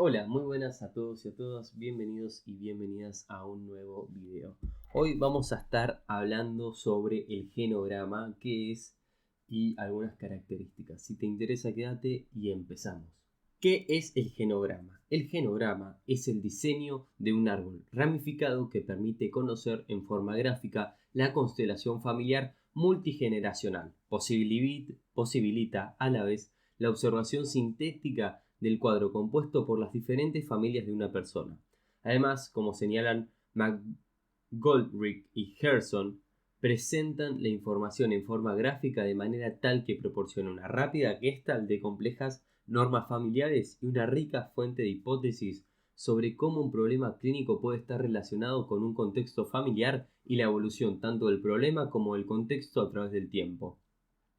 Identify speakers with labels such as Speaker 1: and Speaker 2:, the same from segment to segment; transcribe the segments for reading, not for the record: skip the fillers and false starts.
Speaker 1: Hola, muy buenas a todos y a todas, bienvenidos y bienvenidas a un nuevo video. Hoy vamos a estar hablando sobre el genograma, qué es y algunas características. Si te interesa, quédate y empezamos. ¿Qué es el genograma? El genograma es el diseño de un árbol ramificado que permite conocer en forma gráfica la constelación familiar multigeneracional. Posibilita a la vez la observación sintética del cuadro compuesto por las diferentes familias de una persona. Además, como señalan McGoldrick y Gerson, presentan la información en forma gráfica de manera tal que proporciona una rápida gestalt de complejas normas familiares y una rica fuente de hipótesis sobre cómo un problema clínico puede estar relacionado con un contexto familiar y la evolución tanto del problema como del contexto a través del tiempo.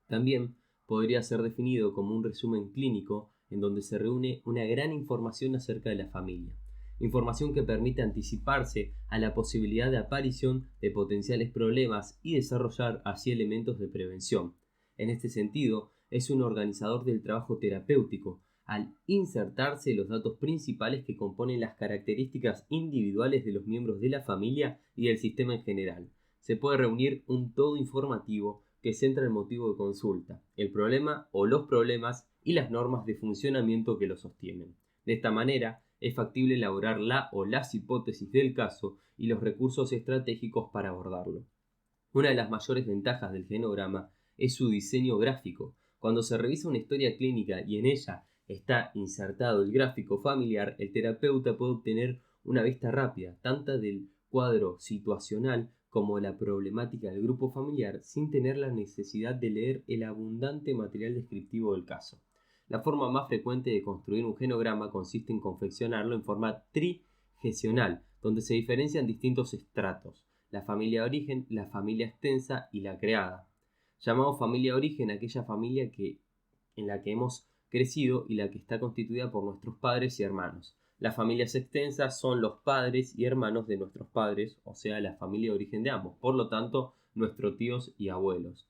Speaker 1: También podría ser definido como un resumen clínico en donde se reúne una gran información acerca de la familia, información que permite anticiparse a la posibilidad de aparición de potenciales problemas y desarrollar así elementos de prevención. En este sentido, es un organizador del trabajo terapéutico, al insertarse los datos principales que componen las características individuales de los miembros de la familia y del sistema en general. Se puede reunir un todo informativo que centra el motivo de consulta, el problema o los problemas y las normas de funcionamiento que lo sostienen. De esta manera, es factible elaborar la o las hipótesis del caso y los recursos estratégicos para abordarlo. Una de las mayores ventajas del genograma es su diseño gráfico. Cuando se revisa una historia clínica y en ella está insertado el gráfico familiar, el terapeuta puede obtener una vista rápida, tanto del cuadro situacional como la problemática del grupo familiar, sin tener la necesidad de leer el abundante material descriptivo del caso. La forma más frecuente de construir un genograma consiste en confeccionarlo en forma trigestional, donde se diferencian distintos estratos: la familia de origen, la familia extensa y la creada. Llamamos familia de origen aquella familia en la que hemos crecido y la que está constituida por nuestros padres y hermanos. Las familias extensas son los padres y hermanos de nuestros padres, o sea, la familia de origen de ambos, por lo tanto, nuestros tíos y abuelos.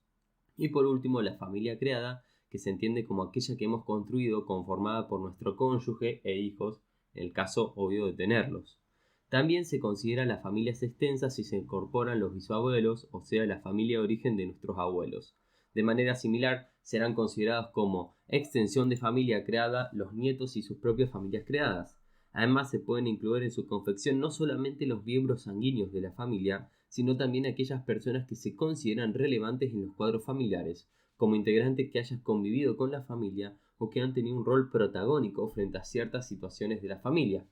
Speaker 1: Y por último, la familia creada, que se entiende como aquella que hemos construido conformada por nuestro cónyuge e hijos, en el caso obvio de tenerlos. También se considera las familias extensas si se incorporan los bisabuelos, o sea, la familia de origen de nuestros abuelos. De manera similar, serán considerados como extensión de familia creada los nietos y sus propias familias creadas. Además, se pueden incluir en su confección no solamente los miembros sanguíneos de la familia, sino también aquellas personas que se consideran relevantes en los cuadros familiares, como integrantes que hayan convivido con la familia o que han tenido un rol protagónico frente a ciertas situaciones de la familia.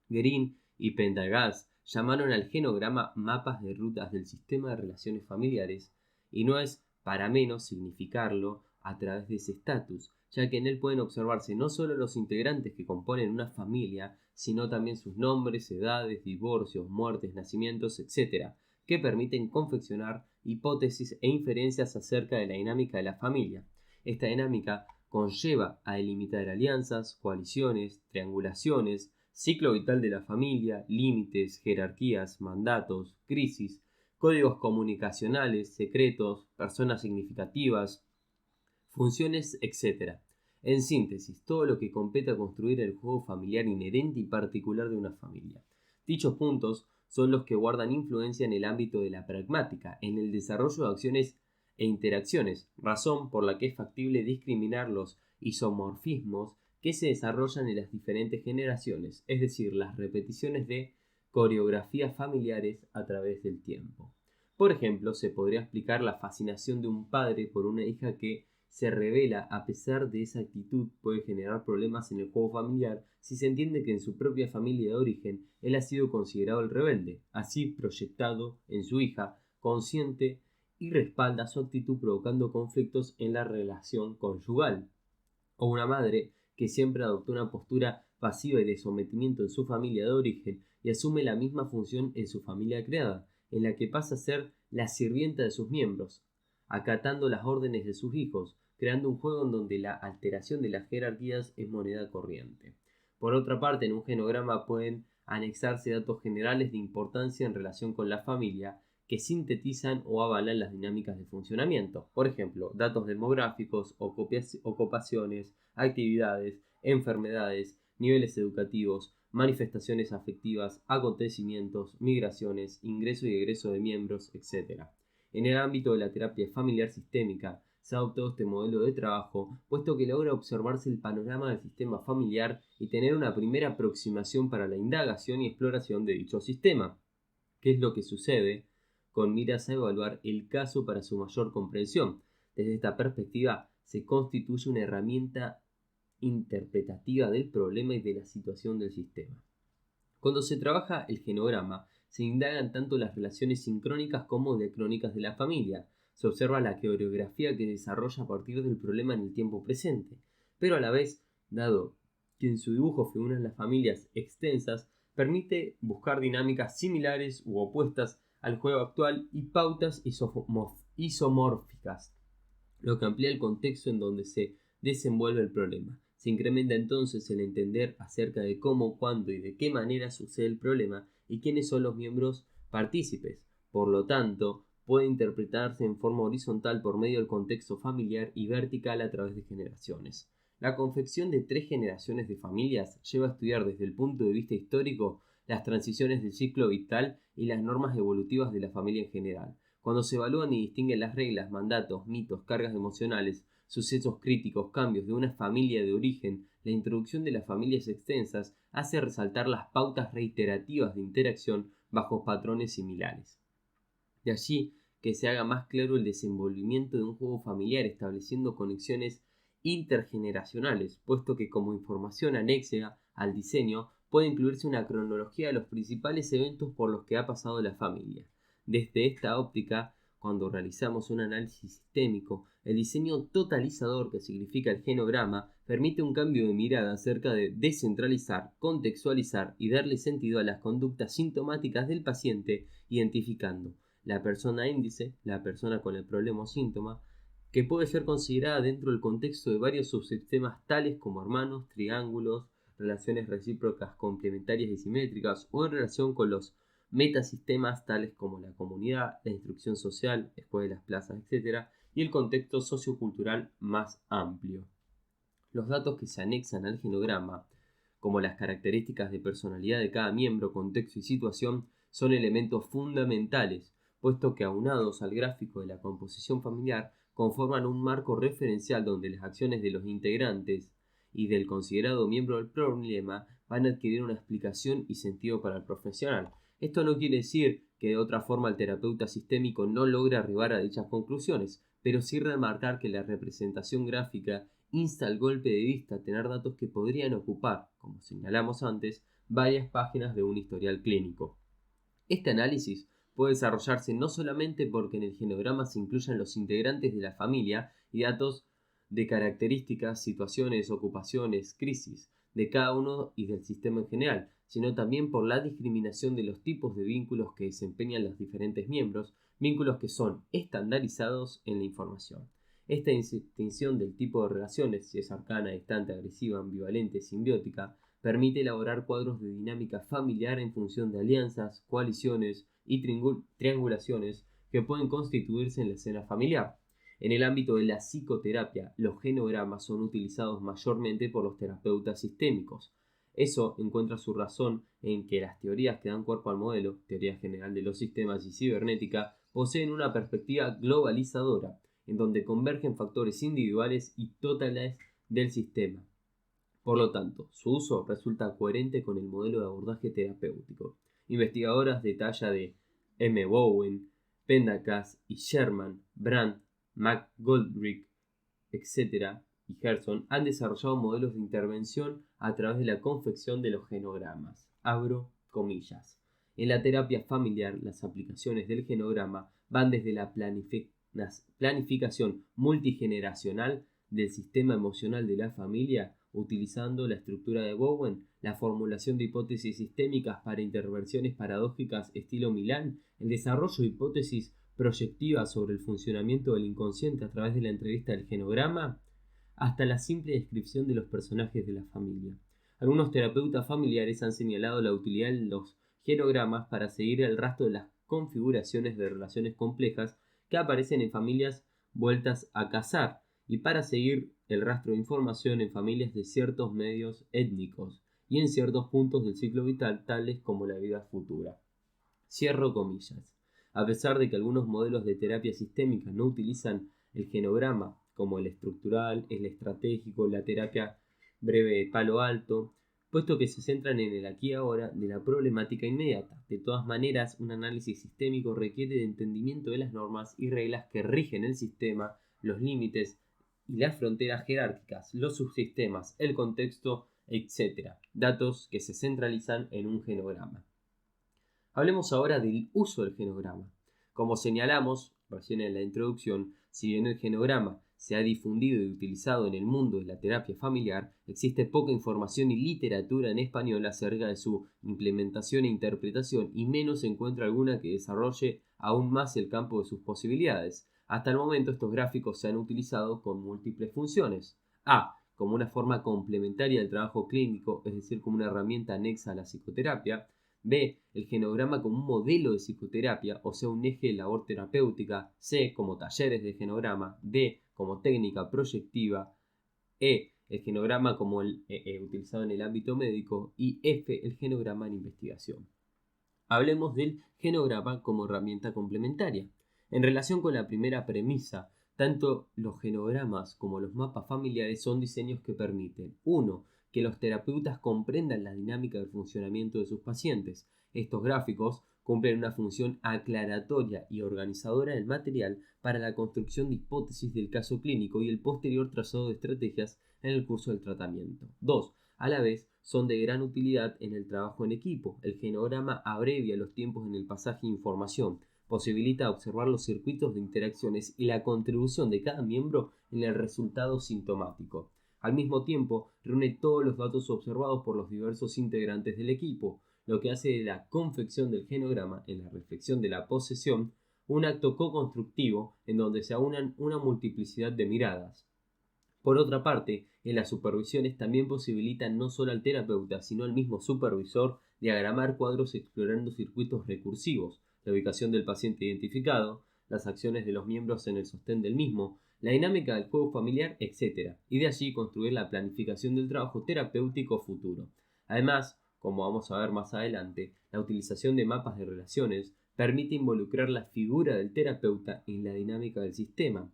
Speaker 1: Green y Pendergast llamaron al genograma mapas de rutas del sistema de relaciones familiares, y no es para menos significarlo a través de ese estatus, ya que en él pueden observarse no solo los integrantes que componen una familia, sino también sus nombres, edades, divorcios, muertes, nacimientos, etc., que permiten confeccionar hipótesis e inferencias acerca de la dinámica de la familia. Esta dinámica conlleva a delimitar alianzas, coaliciones, triangulaciones, ciclo vital de la familia, límites, jerarquías, mandatos, crisis, códigos comunicacionales, secretos, personas significativas, funciones, etc. En síntesis, todo lo que compete a construir el juego familiar inherente y particular de una familia. Dichos puntos son los que guardan influencia en el ámbito de la pragmática, en el desarrollo de acciones e interacciones, razón por la que es factible discriminar los isomorfismos que se desarrollan en las diferentes generaciones, es decir, las repeticiones de coreografías familiares a través del tiempo. Por ejemplo, se podría explicar la fascinación de un padre por una hija que se revela a pesar de esa actitud puede generar problemas en el juego familiar si se entiende que en su propia familia de origen él ha sido considerado el rebelde, así proyectado en su hija, consciente y respalda su actitud provocando conflictos en la relación conyugal. O una madre que siempre adoptó una postura pasiva y de sometimiento en su familia de origen y asume la misma función en su familia creada, en la que pasa a ser la sirvienta de sus miembros, acatando las órdenes de sus hijos, creando un juego en donde la alteración de las jerarquías es moneda corriente. Por otra parte, en un genograma pueden anexarse datos generales de importancia en relación con la familia que sintetizan o avalan las dinámicas de funcionamiento. Por ejemplo, datos demográficos, ocupaciones, actividades, enfermedades, niveles educativos, manifestaciones afectivas, acontecimientos, migraciones, ingreso y egreso de miembros, etc. En el ámbito de la terapia familiar sistémica, se ha adoptado este modelo de trabajo, puesto que logra observarse el panorama del sistema familiar y tener una primera aproximación para la indagación y exploración de dicho sistema. ¿Qué es lo que sucede? Con miras a evaluar el caso para su mayor comprensión. Desde esta perspectiva, se constituye una herramienta interpretativa del problema y de la situación del sistema. Cuando se trabaja el genograma, se indagan tanto las relaciones sincrónicas como diacrónicas de la familia. Se observa la coreografía que desarrolla a partir del problema en el tiempo presente, pero a la vez, dado que en su dibujo figuran las familias extensas, permite buscar dinámicas similares u opuestas al juego actual y pautas isomórficas, lo que amplía el contexto en donde se desenvuelve el problema. Se incrementa entonces el entender acerca de cómo, cuándo y de qué manera sucede el problema y quiénes son los miembros partícipes. Por lo tanto, puede interpretarse en forma horizontal por medio del contexto familiar y vertical a través de generaciones. La confección de 3 generaciones de familias lleva a estudiar desde el punto de vista histórico las transiciones del ciclo vital y las normas evolutivas de la familia en general. Cuando se evalúan y distinguen las reglas, mandatos, mitos, cargas emocionales, sucesos críticos, cambios de una familia de origen, la introducción de las familias extensas hace resaltar las pautas reiterativas de interacción bajo patrones similares. De allí que se haga más claro el desenvolvimiento de un juego familiar estableciendo conexiones intergeneracionales, puesto que como información anexa al diseño puede incluirse una cronología de los principales eventos por los que ha pasado la familia. Desde esta óptica, cuando realizamos un análisis sistémico, el diseño totalizador que significa el genograma permite un cambio de mirada acerca de descentralizar, contextualizar y darle sentido a las conductas sintomáticas del paciente, identificando la persona índice, la persona con el problema o síntoma, que puede ser considerada dentro del contexto de varios subsistemas tales como hermanos, triángulos, relaciones recíprocas complementarias y simétricas o en relación con los metasistemas tales como la comunidad, la instrucción social, escuelas, plazas, etc. y el contexto sociocultural más amplio. Los datos que se anexan al genograma, como las características de personalidad de cada miembro, contexto y situación, son elementos fundamentales, puesto que aunados al gráfico de la composición familiar conforman un marco referencial donde las acciones de los integrantes y del considerado miembro del problema van a adquirir una explicación y sentido para el profesional. Esto no quiere decir que de otra forma el terapeuta sistémico no logre arribar a dichas conclusiones, pero sí remarcar que la representación gráfica insta al golpe de vista a tener datos que podrían ocupar, como señalamos antes, varias páginas de un historial clínico. Este análisis puede desarrollarse no solamente porque en el genograma se incluyan los integrantes de la familia y datos de características, situaciones, ocupaciones, crisis de cada uno y del sistema en general, sino también por la discriminación de los tipos de vínculos que desempeñan los diferentes miembros, vínculos que son estandarizados en la información. Esta distinción del tipo de relaciones, si es cercana, distante, agresiva, ambivalente, simbiótica, permite elaborar cuadros de dinámica familiar en función de alianzas, coaliciones y triangulaciones que pueden constituirse en la escena familiar. En el ámbito de la psicoterapia, los genogramas son utilizados mayormente por los terapeutas sistémicos. Eso encuentra su razón en que las teorías que dan cuerpo al modelo, teoría general de los sistemas y cibernética, poseen una perspectiva globalizadora, en donde convergen factores individuales y totales del sistema. Por lo tanto, su uso resulta coherente con el modelo de abordaje terapéutico. Investigadoras de talla de M. Bowen, Pendergast y Sherman, Brandt, McGoldrick, etc. y Gerson han desarrollado modelos de intervención a través de la confección de los genogramas. Abro comillas. En la terapia familiar, las aplicaciones del genograma van desde la planificación multigeneracional del sistema emocional de la familia, utilizando la estructura de Bowen, la formulación de hipótesis sistémicas para intervenciones paradójicas estilo Milán, el desarrollo de hipótesis proyectivas sobre el funcionamiento del inconsciente a través de la entrevista del genograma, hasta la simple descripción de los personajes de la familia. Algunos terapeutas familiares han señalado la utilidad de los genogramas para seguir el rastro de las configuraciones de relaciones complejas que aparecen en familias vueltas a casar y para seguir el rastro de información en familias de ciertos medios étnicos. y en ciertos puntos del ciclo vital, tales como la vida futura. Cierro comillas. A pesar de que algunos modelos de terapia sistémica no utilizan el genograma, como el estructural, el estratégico, la terapia breve de palo alto, puesto que se centran en el aquí y ahora de la problemática inmediata. De todas maneras, un análisis sistémico requiere de entendimiento de las normas y reglas que rigen el sistema, los límites y las fronteras jerárquicas, los subsistemas, el contexto, etc. Datos que se centralizan en un genograma. Hablemos ahora del uso del genograma. Como señalamos recién en la introducción, si bien el genograma se ha difundido y utilizado en el mundo de la terapia familiar, existe poca información y literatura en español acerca de su implementación e interpretación, y menos se encuentra alguna que desarrolle aún más el campo de sus posibilidades. Hasta el momento estos gráficos se han utilizado con múltiples funciones. A. Como una forma complementaria del trabajo clínico, es decir, como una herramienta anexa a la psicoterapia. B. El genograma como un modelo de psicoterapia, o sea, un eje de labor terapéutica. C. Como talleres de genograma. D. Como técnica proyectiva. E. El genograma como utilizado en el ámbito médico. Y F. El genograma en investigación. Hablemos del genograma como herramienta complementaria. En relación con la primera premisa, tanto los genogramas como los mapas familiares son diseños que permiten 1. Que los terapeutas comprendan la dinámica del funcionamiento de sus pacientes. Estos gráficos cumplen una función aclaratoria y organizadora del material para la construcción de hipótesis del caso clínico y el posterior trazado de estrategias en el curso del tratamiento. 2. A la vez, son de gran utilidad en el trabajo en equipo. El genograma abrevia los tiempos en el pasaje de información, posibilita observar los circuitos de interacciones y la contribución de cada miembro en el resultado sintomático. Al mismo tiempo, reúne todos los datos observados por los diversos integrantes del equipo, lo que hace de la confección del genograma, en la reflexión de la posesión, un acto co-constructivo en donde se aunan una multiplicidad de miradas. Por otra parte, en las supervisiones también posibilitan no solo al terapeuta, sino al mismo supervisor diagramar cuadros explorando circuitos recursivos, la ubicación del paciente identificado, las acciones de los miembros en el sostén del mismo, la dinámica del juego familiar, etc. Y de allí construir la planificación del trabajo terapéutico futuro. Además, como vamos a ver más adelante, la utilización de mapas de relaciones permite involucrar la figura del terapeuta en la dinámica del sistema.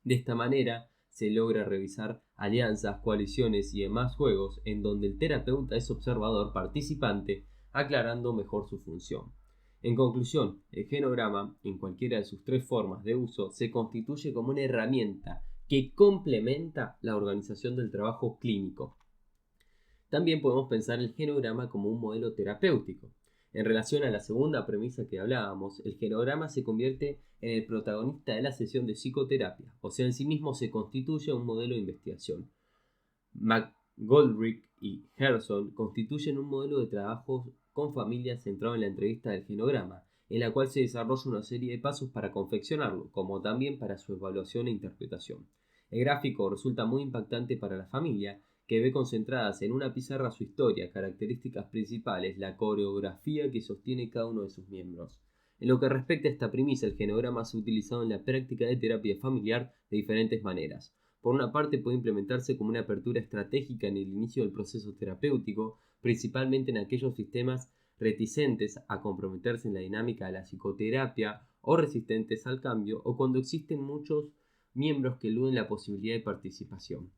Speaker 1: De esta manera, se logra revisar alianzas, coaliciones y demás juegos en donde el terapeuta es observador participante, aclarando mejor su función. En conclusión, el genograma, en cualquiera de sus tres formas de uso, se constituye como una herramienta que complementa la organización del trabajo clínico. También podemos pensar el genograma como un modelo terapéutico. En relación a la segunda premisa que hablábamos, el genograma se convierte en el protagonista de la sesión de psicoterapia, o sea, en sí mismo se constituye un modelo de investigación. McGoldrick y Gerson constituyen un modelo de trabajo con familias centrado en la entrevista del genograma, en la cual se desarrolla una serie de pasos para confeccionarlo, como también para su evaluación e interpretación. El gráfico resulta muy impactante para la familia, que ve concentradas en una pizarra su historia, características principales, la coreografía que sostiene cada uno de sus miembros. En lo que respecta a esta premisa, el genograma se ha utilizado en la práctica de terapia familiar de diferentes maneras. Por una parte, puede implementarse como una apertura estratégica en el inicio del proceso terapéutico, principalmente en aquellos sistemas reticentes a comprometerse en la dinámica de la psicoterapia o resistentes al cambio, o cuando existen muchos miembros que eluden la posibilidad de participación.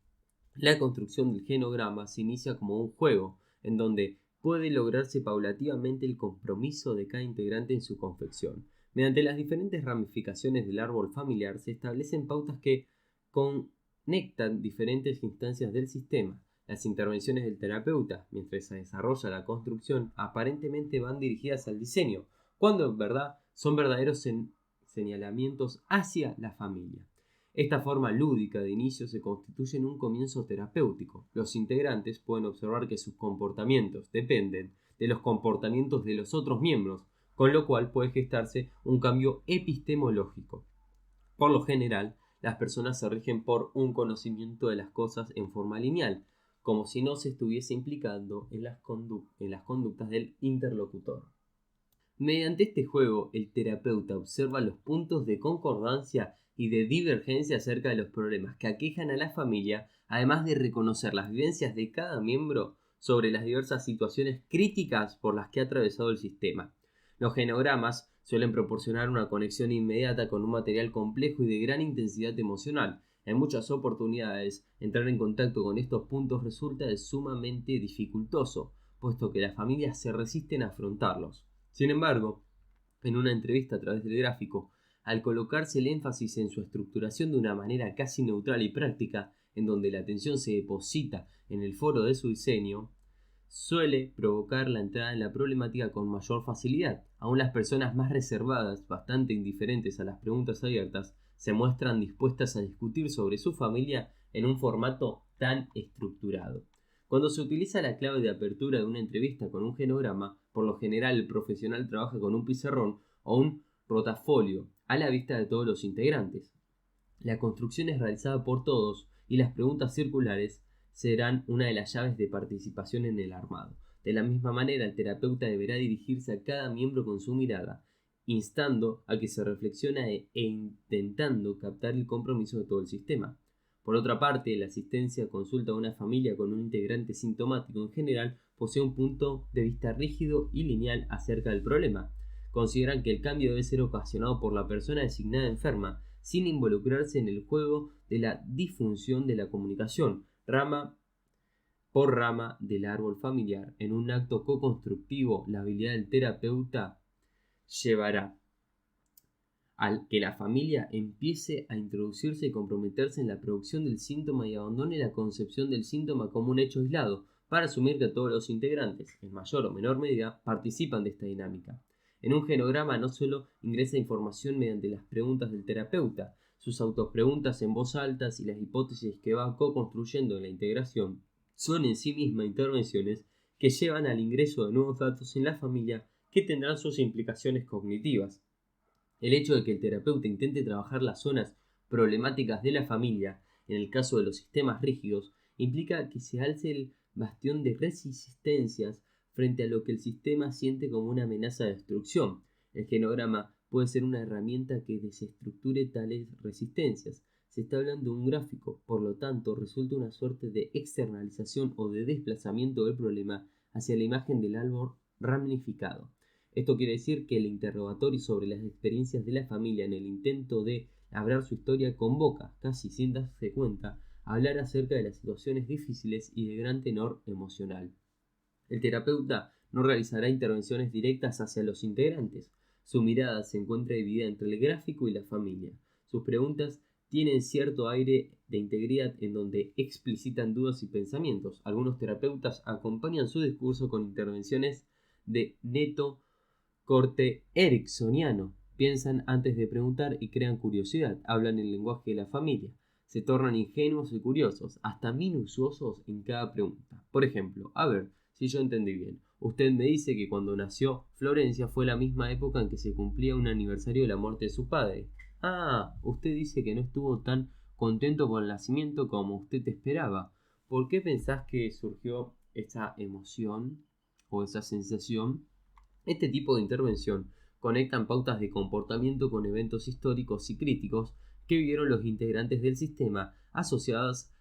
Speaker 1: La construcción del genograma se inicia como un juego, en donde puede lograrse paulativamente el compromiso de cada integrante en su confección. Mediante las diferentes ramificaciones del árbol familiar se establecen pautas que conectan diferentes instancias del sistema. Las intervenciones del terapeuta, mientras se desarrolla la construcción, aparentemente van dirigidas al diseño, cuando en verdad son verdaderos señalamientos hacia la familia. Esta forma lúdica de inicio se constituye en un comienzo terapéutico. Los integrantes pueden observar que sus comportamientos dependen de los comportamientos de los otros miembros, con lo cual puede gestarse un cambio epistemológico. Por lo general, las personas se rigen por un conocimiento de las cosas en forma lineal, como si no se estuviese implicando en las conductas del interlocutor. Mediante este juego, el terapeuta observa los puntos de concordancia y de divergencia acerca de los problemas que aquejan a la familia, además de reconocer las vivencias de cada miembro sobre las diversas situaciones críticas por las que ha atravesado el sistema. Los genogramas suelen proporcionar una conexión inmediata con un material complejo y de gran intensidad emocional. En muchas oportunidades, entrar en contacto con estos puntos resulta sumamente dificultoso, puesto que las familias se resisten a afrontarlos. Sin embargo, en una entrevista a través del gráfico, al colocarse el énfasis en su estructuración de una manera casi neutral y práctica, en donde la atención se deposita en el foro de su diseño, suele provocar la entrada en la problemática con mayor facilidad. Aún las personas más reservadas, bastante indiferentes a las preguntas abiertas, se muestran dispuestas a discutir sobre su familia en un formato tan estructurado. Cuando se utiliza la clave de apertura de una entrevista con un genograma, por lo general el profesional trabaja con un pizarrón o un rotafolio a la vista de todos los integrantes. La construcción es realizada por todos y las preguntas circulares serán una de las llaves de participación en el armado. De la misma manera, el terapeuta deberá dirigirse a cada miembro con su mirada, instando a que se reflexione e intentando captar el compromiso de todo el sistema. Por otra parte, la asistencia consulta a una familia con un integrante sintomático en general posee un punto de vista rígido y lineal acerca del problema. Consideran que el cambio debe ser ocasionado por la persona designada enferma, sin involucrarse en el juego de la disfunción de la comunicación, rama por rama del árbol familiar. En un acto co-constructivo, la habilidad del terapeuta llevará al que la familia empiece a introducirse y comprometerse en la producción del síntoma y abandone la concepción del síntoma como un hecho aislado, para asumir que todos los integrantes, en mayor o menor medida, participan de esta dinámica. En un genograma no solo ingresa información mediante las preguntas del terapeuta, sus autopreguntas en voz alta y las hipótesis que va co-construyendo en la integración son en sí mismas intervenciones que llevan al ingreso de nuevos datos en la familia que tendrán sus implicaciones cognitivas. El hecho de que el terapeuta intente trabajar las zonas problemáticas de la familia, en el caso de los sistemas rígidos, implica que se alce el bastión de resistencias frente a lo que el sistema siente como una amenaza de destrucción. El genograma puede ser una herramienta que desestructure tales resistencias. Se está hablando de un gráfico, por lo tanto, resulta una suerte de externalización o de desplazamiento del problema hacia la imagen del árbol ramificado. Esto quiere decir que el interrogatorio sobre las experiencias de la familia en el intento de hablar su historia convoca, casi sin darse cuenta, a hablar acerca de las situaciones difíciles y de gran tenor emocional. El terapeuta no realizará intervenciones directas hacia los integrantes. Su mirada se encuentra dividida entre el gráfico y la familia. Sus preguntas tienen cierto aire de integridad en donde explicitan dudas y pensamientos. Algunos terapeutas acompañan su discurso con intervenciones de neto corte ericksoniano. Piensan antes de preguntar y crean curiosidad. Hablan el lenguaje de la familia. Se tornan ingenuos y curiosos, hasta minuciosos en cada pregunta. Por ejemplo, a ver si yo entendí bien. Usted me dice que cuando nació Florencia fue la misma época en que se cumplía un aniversario de la muerte de su padre. Ah, usted dice que no estuvo tan contento con el nacimiento como usted esperaba. ¿Por qué pensás que surgió esa emoción o esa sensación? Este tipo de intervención conectan pautas de comportamiento con eventos históricos y críticos que vivieron los integrantes del sistema, asociadas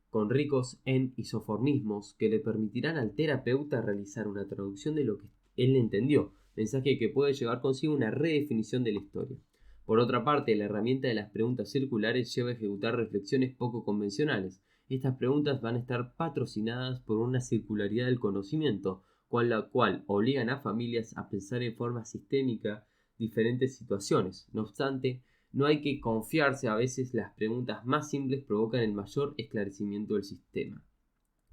Speaker 1: con ricos en isoformismos que le permitirán al terapeuta realizar una traducción de lo que él entendió, mensaje que puede llevar consigo una redefinición de la historia. Por otra parte, la herramienta de las preguntas circulares lleva a ejecutar reflexiones poco convencionales. Estas preguntas van a estar patrocinadas por una circularidad del conocimiento, con la cual obligan a familias a pensar en forma sistémica diferentes situaciones. No obstante, no hay que confiarse, a veces las preguntas más simples provocan el mayor esclarecimiento del sistema.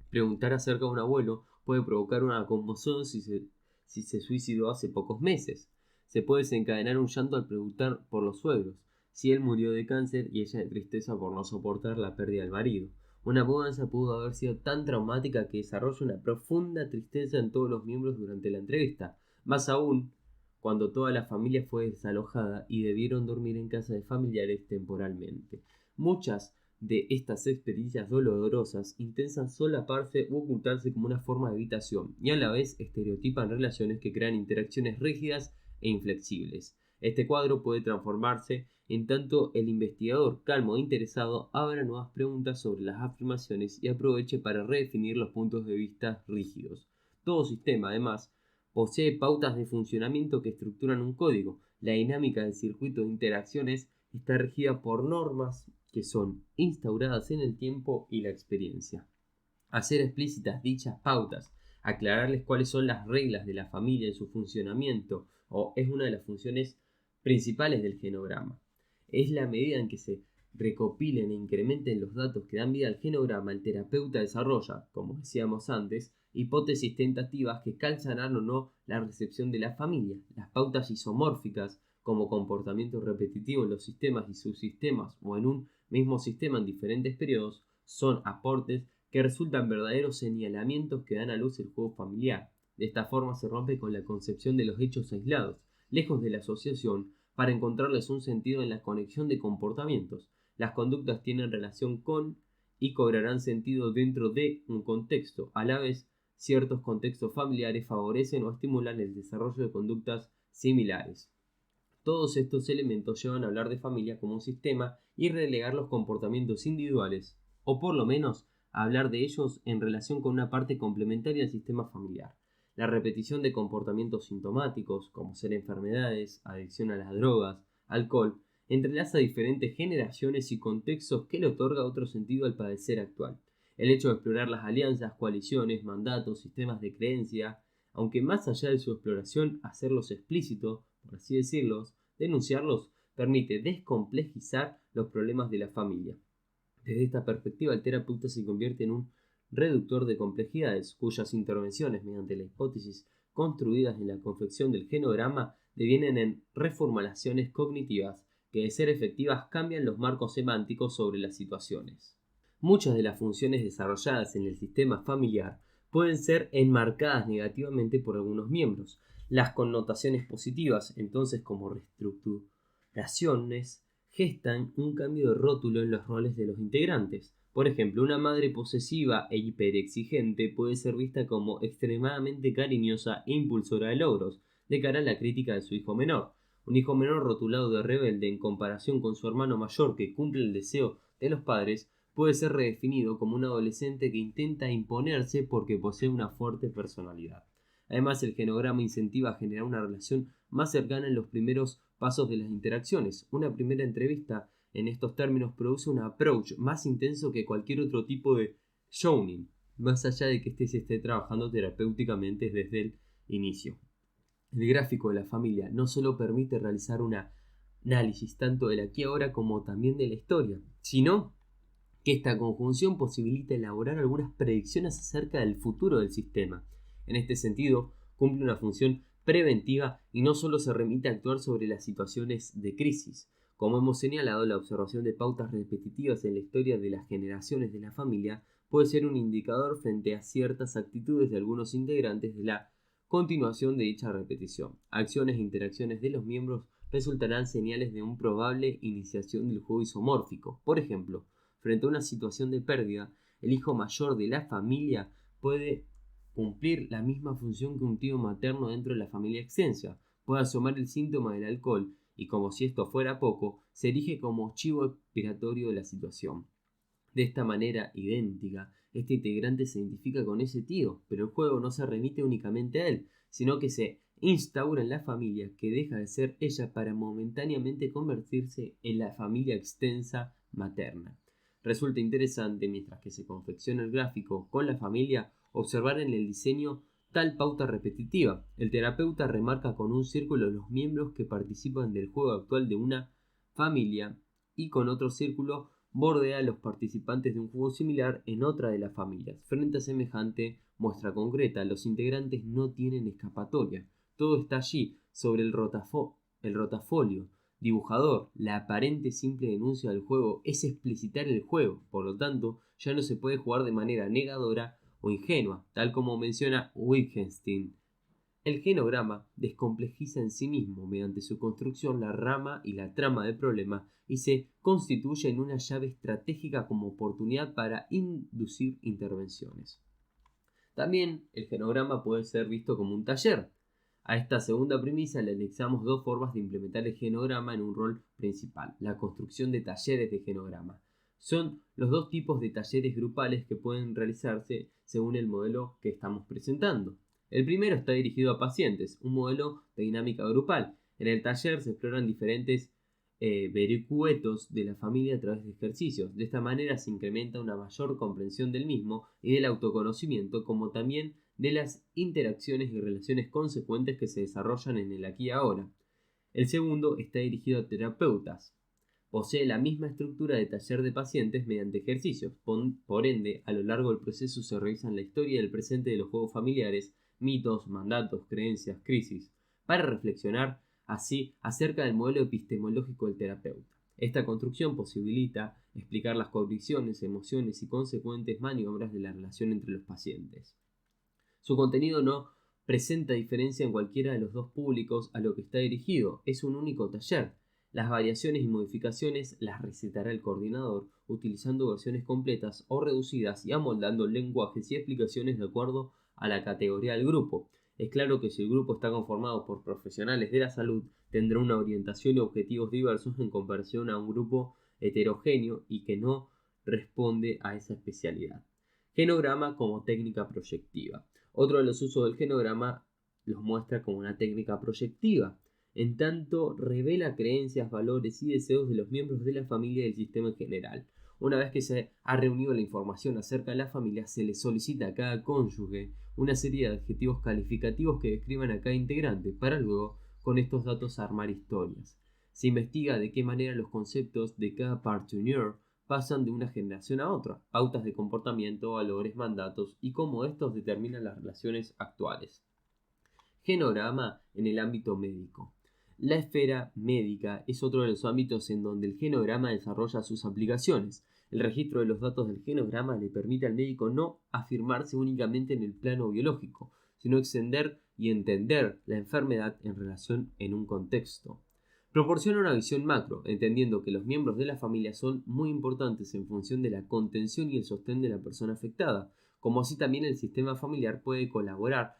Speaker 1: Preguntar acerca de un abuelo puede provocar una conmoción si se suicidó hace pocos meses. Se puede desencadenar un llanto al preguntar por los suegros, si él murió de cáncer y ella de tristeza por no soportar la pérdida del marido. Una mudanza pudo haber sido tan traumática que desarrolla una profunda tristeza en todos los miembros durante la entrevista, más aún cuando toda la familia fue desalojada y debieron dormir en casa de familiares temporalmente. Muchas de estas experiencias dolorosas intentan solaparse u ocultarse como una forma de evitación y a la vez estereotipan relaciones que crean interacciones rígidas e inflexibles. Este cuadro puede transformarse en tanto el investigador calmo e interesado abra nuevas preguntas sobre las afirmaciones y aproveche para redefinir los puntos de vista rígidos. Todo sistema, además, posee pautas de funcionamiento que estructuran un código. La dinámica del circuito de interacciones está regida por normas que son instauradas en el tiempo y la experiencia. Hacer explícitas dichas pautas, aclararles cuáles son las reglas de la familia en su funcionamiento, es una de las funciones principales del genograma. Es la medida en que se recopilen e incrementen los datos que dan vida al genograma, el terapeuta desarrolla, como decíamos antes, hipótesis tentativas que calzarán o no la recepción de la familia. Las pautas isomórficas, como comportamiento repetitivo en los sistemas y subsistemas o en un mismo sistema en diferentes periodos, son aportes que resultan verdaderos señalamientos que dan a luz el juego familiar. De esta forma se rompe con la concepción de los hechos aislados, lejos de la asociación, para encontrarles un sentido en la conexión de comportamientos. Las conductas tienen relación con y cobrarán sentido dentro de un contexto. A la vez, ciertos contextos familiares favorecen o estimulan el desarrollo de conductas similares. Todos estos elementos llevan a hablar de familia como un sistema y relegar los comportamientos individuales, o por lo menos a hablar de ellos en relación con una parte complementaria del sistema familiar. La repetición de comportamientos sintomáticos, como ser enfermedades, adicción a las drogas, alcohol, entrelaza diferentes generaciones y contextos que le otorga otro sentido al padecer actual. El hecho de explorar las alianzas, coaliciones, mandatos, sistemas de creencia, aunque más allá de su exploración, hacerlos explícitos, por así decirlos, denunciarlos, permite descomplejizar los problemas de la familia. Desde esta perspectiva, el terapeuta se convierte en un reductor de complejidades, cuyas intervenciones mediante la hipótesis construidas en la confección del genograma devienen en reformulaciones cognitivas que, de ser efectivas, cambian los marcos semánticos sobre las situaciones. Muchas de las funciones desarrolladas en el sistema familiar pueden ser enmarcadas negativamente por algunos miembros. Las connotaciones positivas, entonces, como reestructuraciones, gestan un cambio de rótulo en los roles de los integrantes. Por ejemplo, una madre posesiva e hiperexigente puede ser vista como extremadamente cariñosa e impulsora de logros, de cara a la crítica de su hijo menor. Un hijo menor rotulado de rebelde en comparación con su hermano mayor que cumple el deseo de los padres puede ser redefinido como un adolescente que intenta imponerse porque posee una fuerte personalidad. Además, el genograma incentiva a generar una relación más cercana en los primeros pasos de las interacciones. Una primera entrevista en estos términos produce un approach más intenso que cualquier otro tipo de showing, más allá de que éste se esté trabajando terapéuticamente desde el inicio. El gráfico de la familia no solo permite realizar un análisis tanto del aquí y ahora como también de la historia, sino que esta conjunción posibilita elaborar algunas predicciones acerca del futuro del sistema. En este sentido, cumple una función preventiva y no solo se remite a actuar sobre las situaciones de crisis. Como hemos señalado, la observación de pautas repetitivas en la historia de las generaciones de la familia puede ser un indicador frente a ciertas actitudes de algunos integrantes de la continuación de dicha repetición. Acciones e interacciones de los miembros resultarán señales de una probable iniciación del juego isomórfico. Por ejemplo, frente a una situación de pérdida, el hijo mayor de la familia puede cumplir la misma función que un tío materno dentro de la familia extensa. Puede asomar el síntoma del alcohol y, como si esto fuera poco, se erige como chivo expiatorio de la situación. De esta manera idéntica, este integrante se identifica con ese tío, pero el juego no se remite únicamente a él, sino que se instaura en la familia que deja de ser ella para momentáneamente convertirse en la familia extensa materna. Resulta interesante, mientras que se confecciona el gráfico con la familia, observar en el diseño tal pauta repetitiva. El terapeuta remarca con un círculo los miembros que participan del juego actual de una familia y con otro círculo bordea a los participantes de un juego similar en otra de las familias. Frente a semejante muestra concreta, los integrantes no tienen escapatoria. Todo está allí, sobre el rotafolio dibujador. La aparente simple denuncia del juego es explicitar el juego, por lo tanto, ya no se puede jugar de manera negadora o ingenua, tal como menciona Wittgenstein. El genograma descomplejiza en sí mismo mediante su construcción la rama y la trama del problema y se constituye en una llave estratégica como oportunidad para inducir intervenciones. También el genograma puede ser visto como un taller. A esta segunda premisa le anexamos dos formas de implementar el genograma en un rol principal: la construcción de talleres de genograma. Son los dos tipos de talleres grupales que pueden realizarse según el modelo que estamos presentando. El primero está dirigido a pacientes, un modelo de dinámica grupal. En el taller se exploran diferentes vericuetos de la familia a través de ejercicios. De esta manera se incrementa una mayor comprensión del mismo y del autoconocimiento, como también de las interacciones y relaciones consecuentes que se desarrollan en el aquí y ahora. El segundo está dirigido a terapeutas. Posee la misma estructura de taller de pacientes mediante ejercicios. Por ende, a lo largo del proceso se revisan la historia del presente de los juegos familiares, mitos, mandatos, creencias, crisis, para reflexionar así acerca del modelo epistemológico del terapeuta. Esta construcción posibilita explicar las condiciones, emociones y consecuentes maniobras de la relación entre los pacientes. Su contenido no presenta diferencia en cualquiera de los dos públicos a lo que está dirigido, es un único taller. Las variaciones y modificaciones las recetará el coordinador, utilizando versiones completas o reducidas y amoldando lenguajes y explicaciones de acuerdo a la categoría del grupo. Es claro que si el grupo está conformado por profesionales de la salud, tendrá una orientación y objetivos diversos en comparación a un grupo heterogéneo y que no responde a esa especialidad. Genograma como técnica proyectiva. Otro de los usos del genograma los muestra como una técnica proyectiva, en tanto revela creencias, valores y deseos de los miembros de la familia y del sistema en general. Una vez que se ha reunido la información acerca de la familia, se le solicita a cada cónyuge una serie de adjetivos calificativos que describan a cada integrante, para luego, con estos datos, armar historias. Se investiga de qué manera los conceptos de cada partenaire pasan de una generación a otra, pautas de comportamiento, valores, mandatos y cómo estos determinan las relaciones actuales. Genograma en el ámbito médico. La esfera médica es otro de los ámbitos en donde el genograma desarrolla sus aplicaciones. El registro de los datos del genograma le permite al médico no afirmarse únicamente en el plano biológico, sino extender y entender la enfermedad en relación en un contexto. Proporciona una visión macro, entendiendo que los miembros de la familia son muy importantes en función de la contención y el sostén de la persona afectada, como así también el sistema familiar puede colaborar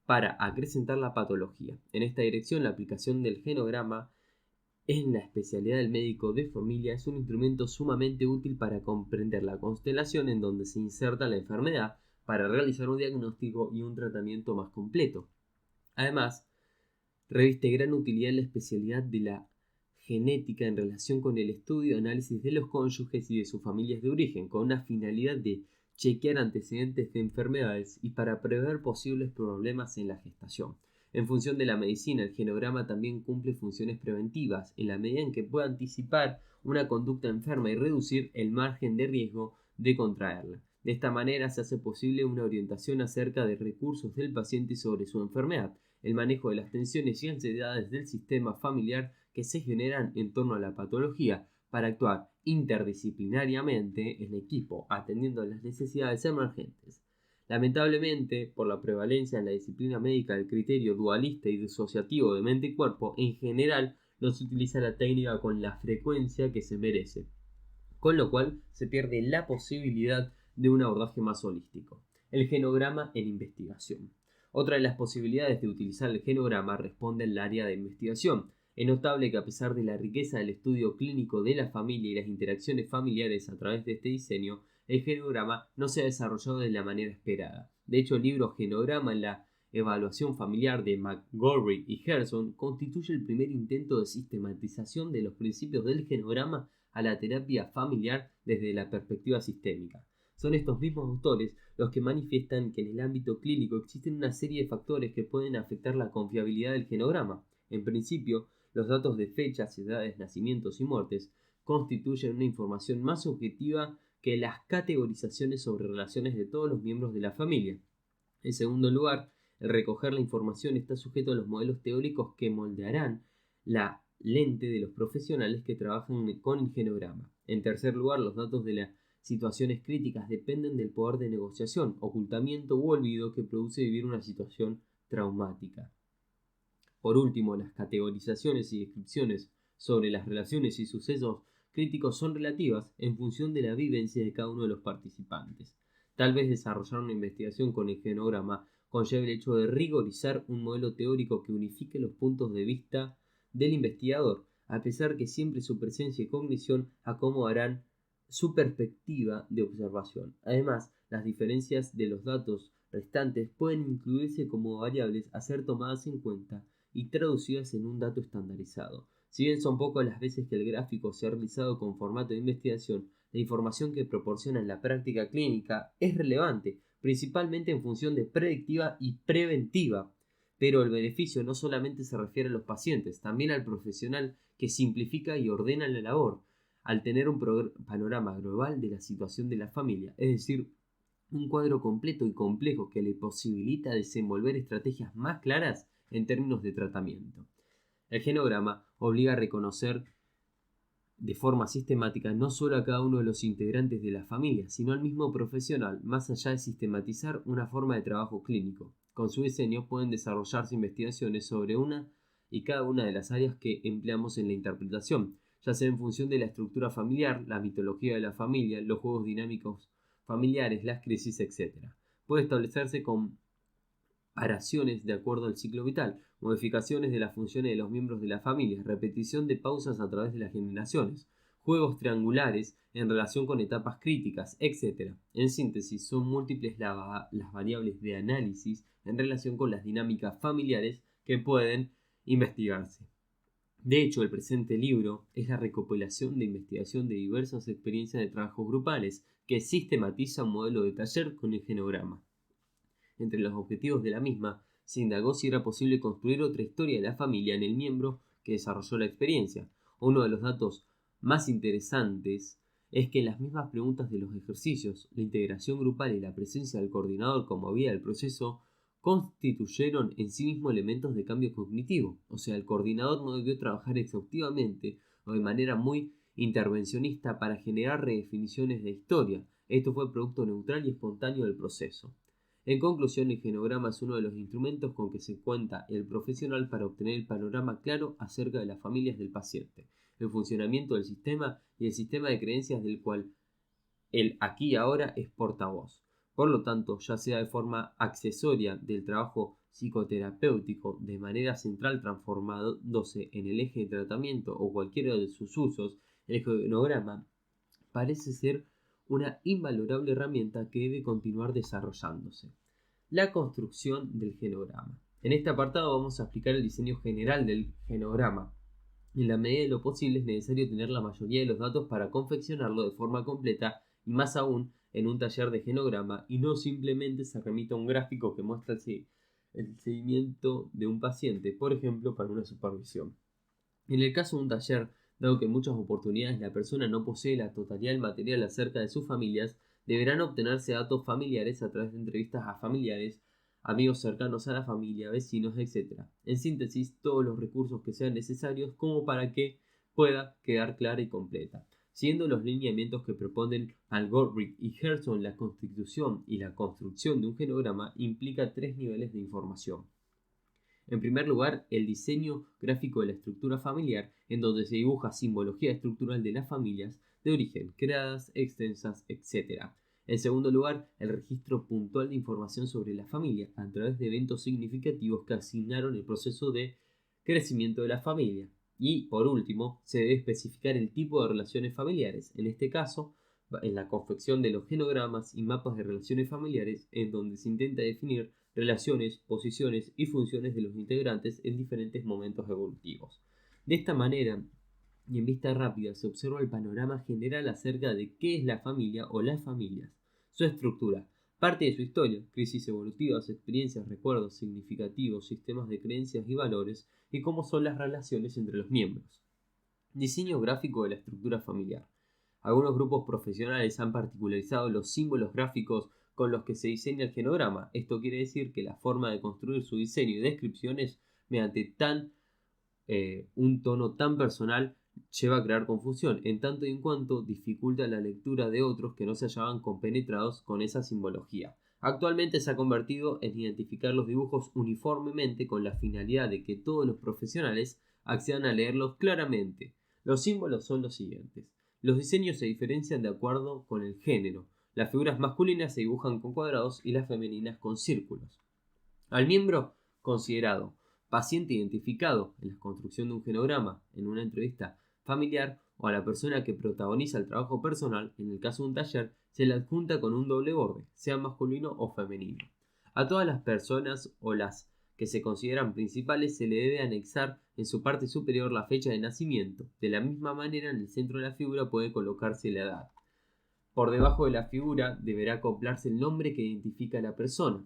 Speaker 1: para acrecentar la patología. En esta dirección, la aplicación del genograma en la especialidad del médico de familia es un instrumento sumamente útil para comprender la constelación en donde se inserta la enfermedad, para realizar un diagnóstico y un tratamiento más completo. Además, reviste gran utilidad en la especialidad de la genética en relación con el estudio y análisis de los cónyuges y de sus familias de origen, con una finalidad de chequear antecedentes de enfermedades y para prever posibles problemas en la gestación. En función de la medicina, el genograma también cumple funciones preventivas, en la medida en que puede anticipar una conducta enferma y reducir el margen de riesgo de contraerla. De esta manera se hace posible una orientación acerca de recursos del paciente sobre su enfermedad, el manejo de las tensiones y ansiedades del sistema familiar que se generan en torno a la patología, para actuar interdisciplinariamente en equipo, atendiendo a las necesidades emergentes. Lamentablemente, por la prevalencia en la disciplina médica del criterio dualista y disociativo de mente y cuerpo, en general no se utiliza la técnica con la frecuencia que se merece, con lo cual se pierde la posibilidad de un abordaje más holístico. El genograma en investigación. Otra de las posibilidades de utilizar el genograma responde al área de investigación. Es notable que a pesar de la riqueza del estudio clínico de la familia y las interacciones familiares a través de este diseño, el genograma no se ha desarrollado de la manera esperada. De hecho, el libro Genograma en la evaluación familiar de McGorry y Gerson constituye el primer intento de sistematización de los principios del genograma a la terapia familiar desde la perspectiva sistémica. Son estos mismos autores los que manifiestan que en el ámbito clínico existen una serie de factores que pueden afectar la confiabilidad del genograma. En principio, los datos de fechas, edades, nacimientos y muertes constituyen una información más objetiva que las categorizaciones sobre relaciones de todos los miembros de la familia. En segundo lugar, el recoger la información está sujeto a los modelos teóricos que moldearán la lente de los profesionales que trabajan con el genograma. En tercer lugar, los datos de las situaciones críticas dependen del poder de negociación, ocultamiento u olvido que produce vivir una situación traumática. Por último, las categorizaciones y descripciones sobre las relaciones y sucesos críticos son relativas en función de la vivencia de cada uno de los participantes. Tal vez desarrollar una investigación con el genograma conlleva el hecho de rigorizar un modelo teórico que unifique los puntos de vista del investigador, a pesar que siempre su presencia y cognición acomodarán su perspectiva de observación. Además, las diferencias de los datos restantes pueden incluirse como variables a ser tomadas en cuenta y traducidas en un dato estandarizado. Si bien son pocas las veces que el gráfico se ha realizado con formato de investigación, la información que proporciona en la práctica clínica es relevante, principalmente en función de predictiva y preventiva. Pero el beneficio no solamente se refiere a los pacientes, también al profesional que simplifica y ordena la labor, al tener un panorama global de la situación de la familia, es decir, un cuadro completo y complejo que le posibilita desenvolver estrategias más claras en términos de tratamiento. El genograma obliga a reconocer de forma sistemática no solo a cada uno de los integrantes de la familia, sino al mismo profesional, más allá de sistematizar una forma de trabajo clínico. Con su diseño pueden desarrollarse investigaciones sobre una y cada una de las áreas que empleamos en la interpretación, ya sea en función de la estructura familiar, la mitología de la familia, los juegos dinámicos familiares, las crisis, etc. Puede establecerse con variaciones de acuerdo al ciclo vital, modificaciones de las funciones de los miembros de la familia, repetición de pausas a través de las generaciones, juegos triangulares en relación con etapas críticas, etc. En síntesis, son múltiples las variables de análisis en relación con las dinámicas familiares que pueden investigarse. De hecho, el presente libro es la recopilación de investigación de diversas experiencias de trabajos grupales que sistematiza un modelo de taller con el genograma. Entre los objetivos de la misma, se indagó si era posible construir otra historia de la familia en el miembro que desarrolló la experiencia. Uno de los datos más interesantes es que en las mismas preguntas de los ejercicios, la integración grupal y la presencia del coordinador como vía del proceso constituyeron en sí mismos elementos de cambio cognitivo. O sea, el coordinador no debió trabajar exhaustivamente o de manera muy intervencionista para generar redefiniciones de historia. Esto fue producto neutral y espontáneo del proceso. En conclusión, el genograma es uno de los instrumentos con que se cuenta el profesional para obtener el panorama claro acerca de las familias del paciente, el funcionamiento del sistema y el sistema de creencias del cual el aquí y ahora es portavoz. Por lo tanto, ya sea de forma accesoria del trabajo psicoterapéutico de manera central transformándose en el eje de tratamiento o cualquiera de sus usos, el genograma parece ser una invalorable herramienta que debe continuar desarrollándose. La construcción del genograma. En este apartado vamos a explicar el diseño general del genograma. En la medida de lo posible es necesario tener la mayoría de los datos para confeccionarlo de forma completa y más aún en un taller de genograma y no simplemente se remite a un gráfico que muestra el seguimiento de un paciente, por ejemplo, para una supervisión. En el caso de un taller, dado que en muchas oportunidades la persona no posee la totalidad del material acerca de sus familias, deberán obtenerse datos familiares a través de entrevistas a familiares, amigos cercanos a la familia, vecinos, etc. En síntesis, todos los recursos que sean necesarios como para que pueda quedar clara y completa. Siguiendo los lineamientos que proponen Goldrick y Gerson, la constitución y la construcción de un genograma implica 3 niveles de información. En primer lugar, el diseño gráfico de la estructura familiar, en donde se dibuja simbología estructural de las familias de origen, creadas, extensas, etc. En segundo lugar, el registro puntual de información sobre la familia, a través de eventos significativos que asignaron el proceso de crecimiento de la familia. Y, por último, se debe especificar el tipo de relaciones familiares, en este caso, en la confección de los genogramas y mapas de relaciones familiares, en donde se intenta definir relaciones, posiciones y funciones de los integrantes en diferentes momentos evolutivos. De esta manera, y en vista rápida, se observa el panorama general acerca de qué es la familia o las familias, su estructura, parte de su historia, crisis evolutivas, experiencias, recuerdos significativos, sistemas de creencias y valores, y cómo son las relaciones entre los miembros. Diseño gráfico de la estructura familiar. Algunos grupos profesionales han particularizado los símbolos gráficos con los que se diseña el genograma. Esto quiere decir que la forma de construir su diseño y descripciones mediante un tono tan personal lleva a crear confusión, en tanto y en cuanto dificulta la lectura de otros que no se hallaban compenetrados con esa simbología. Actualmente se ha convertido en identificar los dibujos uniformemente con la finalidad de que todos los profesionales accedan a leerlos claramente. Los símbolos son los siguientes. Los diseños se diferencian de acuerdo con el género. Las figuras masculinas se dibujan con cuadrados y las femeninas con círculos. Al miembro considerado paciente identificado en la construcción de un genograma en una entrevista familiar o a la persona que protagoniza el trabajo personal, en el caso de un taller, se le adjunta con un doble borde, sea masculino o femenino. A todas las personas o las que se consideran principales se le debe anexar en su parte superior la fecha de nacimiento. De la misma manera, en el centro de la figura puede colocarse la edad. Por debajo de la figura deberá acoplarse el nombre que identifica a la persona.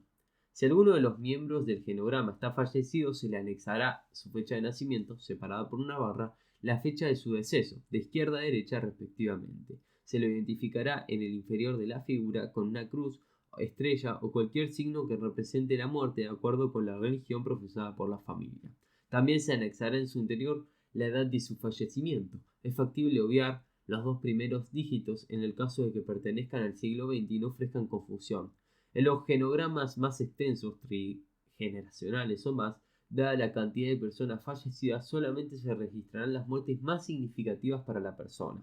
Speaker 1: Si alguno de los miembros del genograma está fallecido, se le anexará su fecha de nacimiento, separada por una barra, la fecha de su deceso, de izquierda a derecha respectivamente. Se lo identificará en el inferior de la figura con una cruz, estrella o cualquier signo que represente la muerte de acuerdo con la religión profesada por la familia. También se anexará en su interior la edad de su fallecimiento. Es factible obviar los dos primeros dígitos en el caso de que pertenezcan al siglo XX y no ofrezcan confusión. En los genogramas más extensos, trigeneracionales o más, dada la cantidad de personas fallecidas, solamente se registrarán las muertes más significativas para la persona.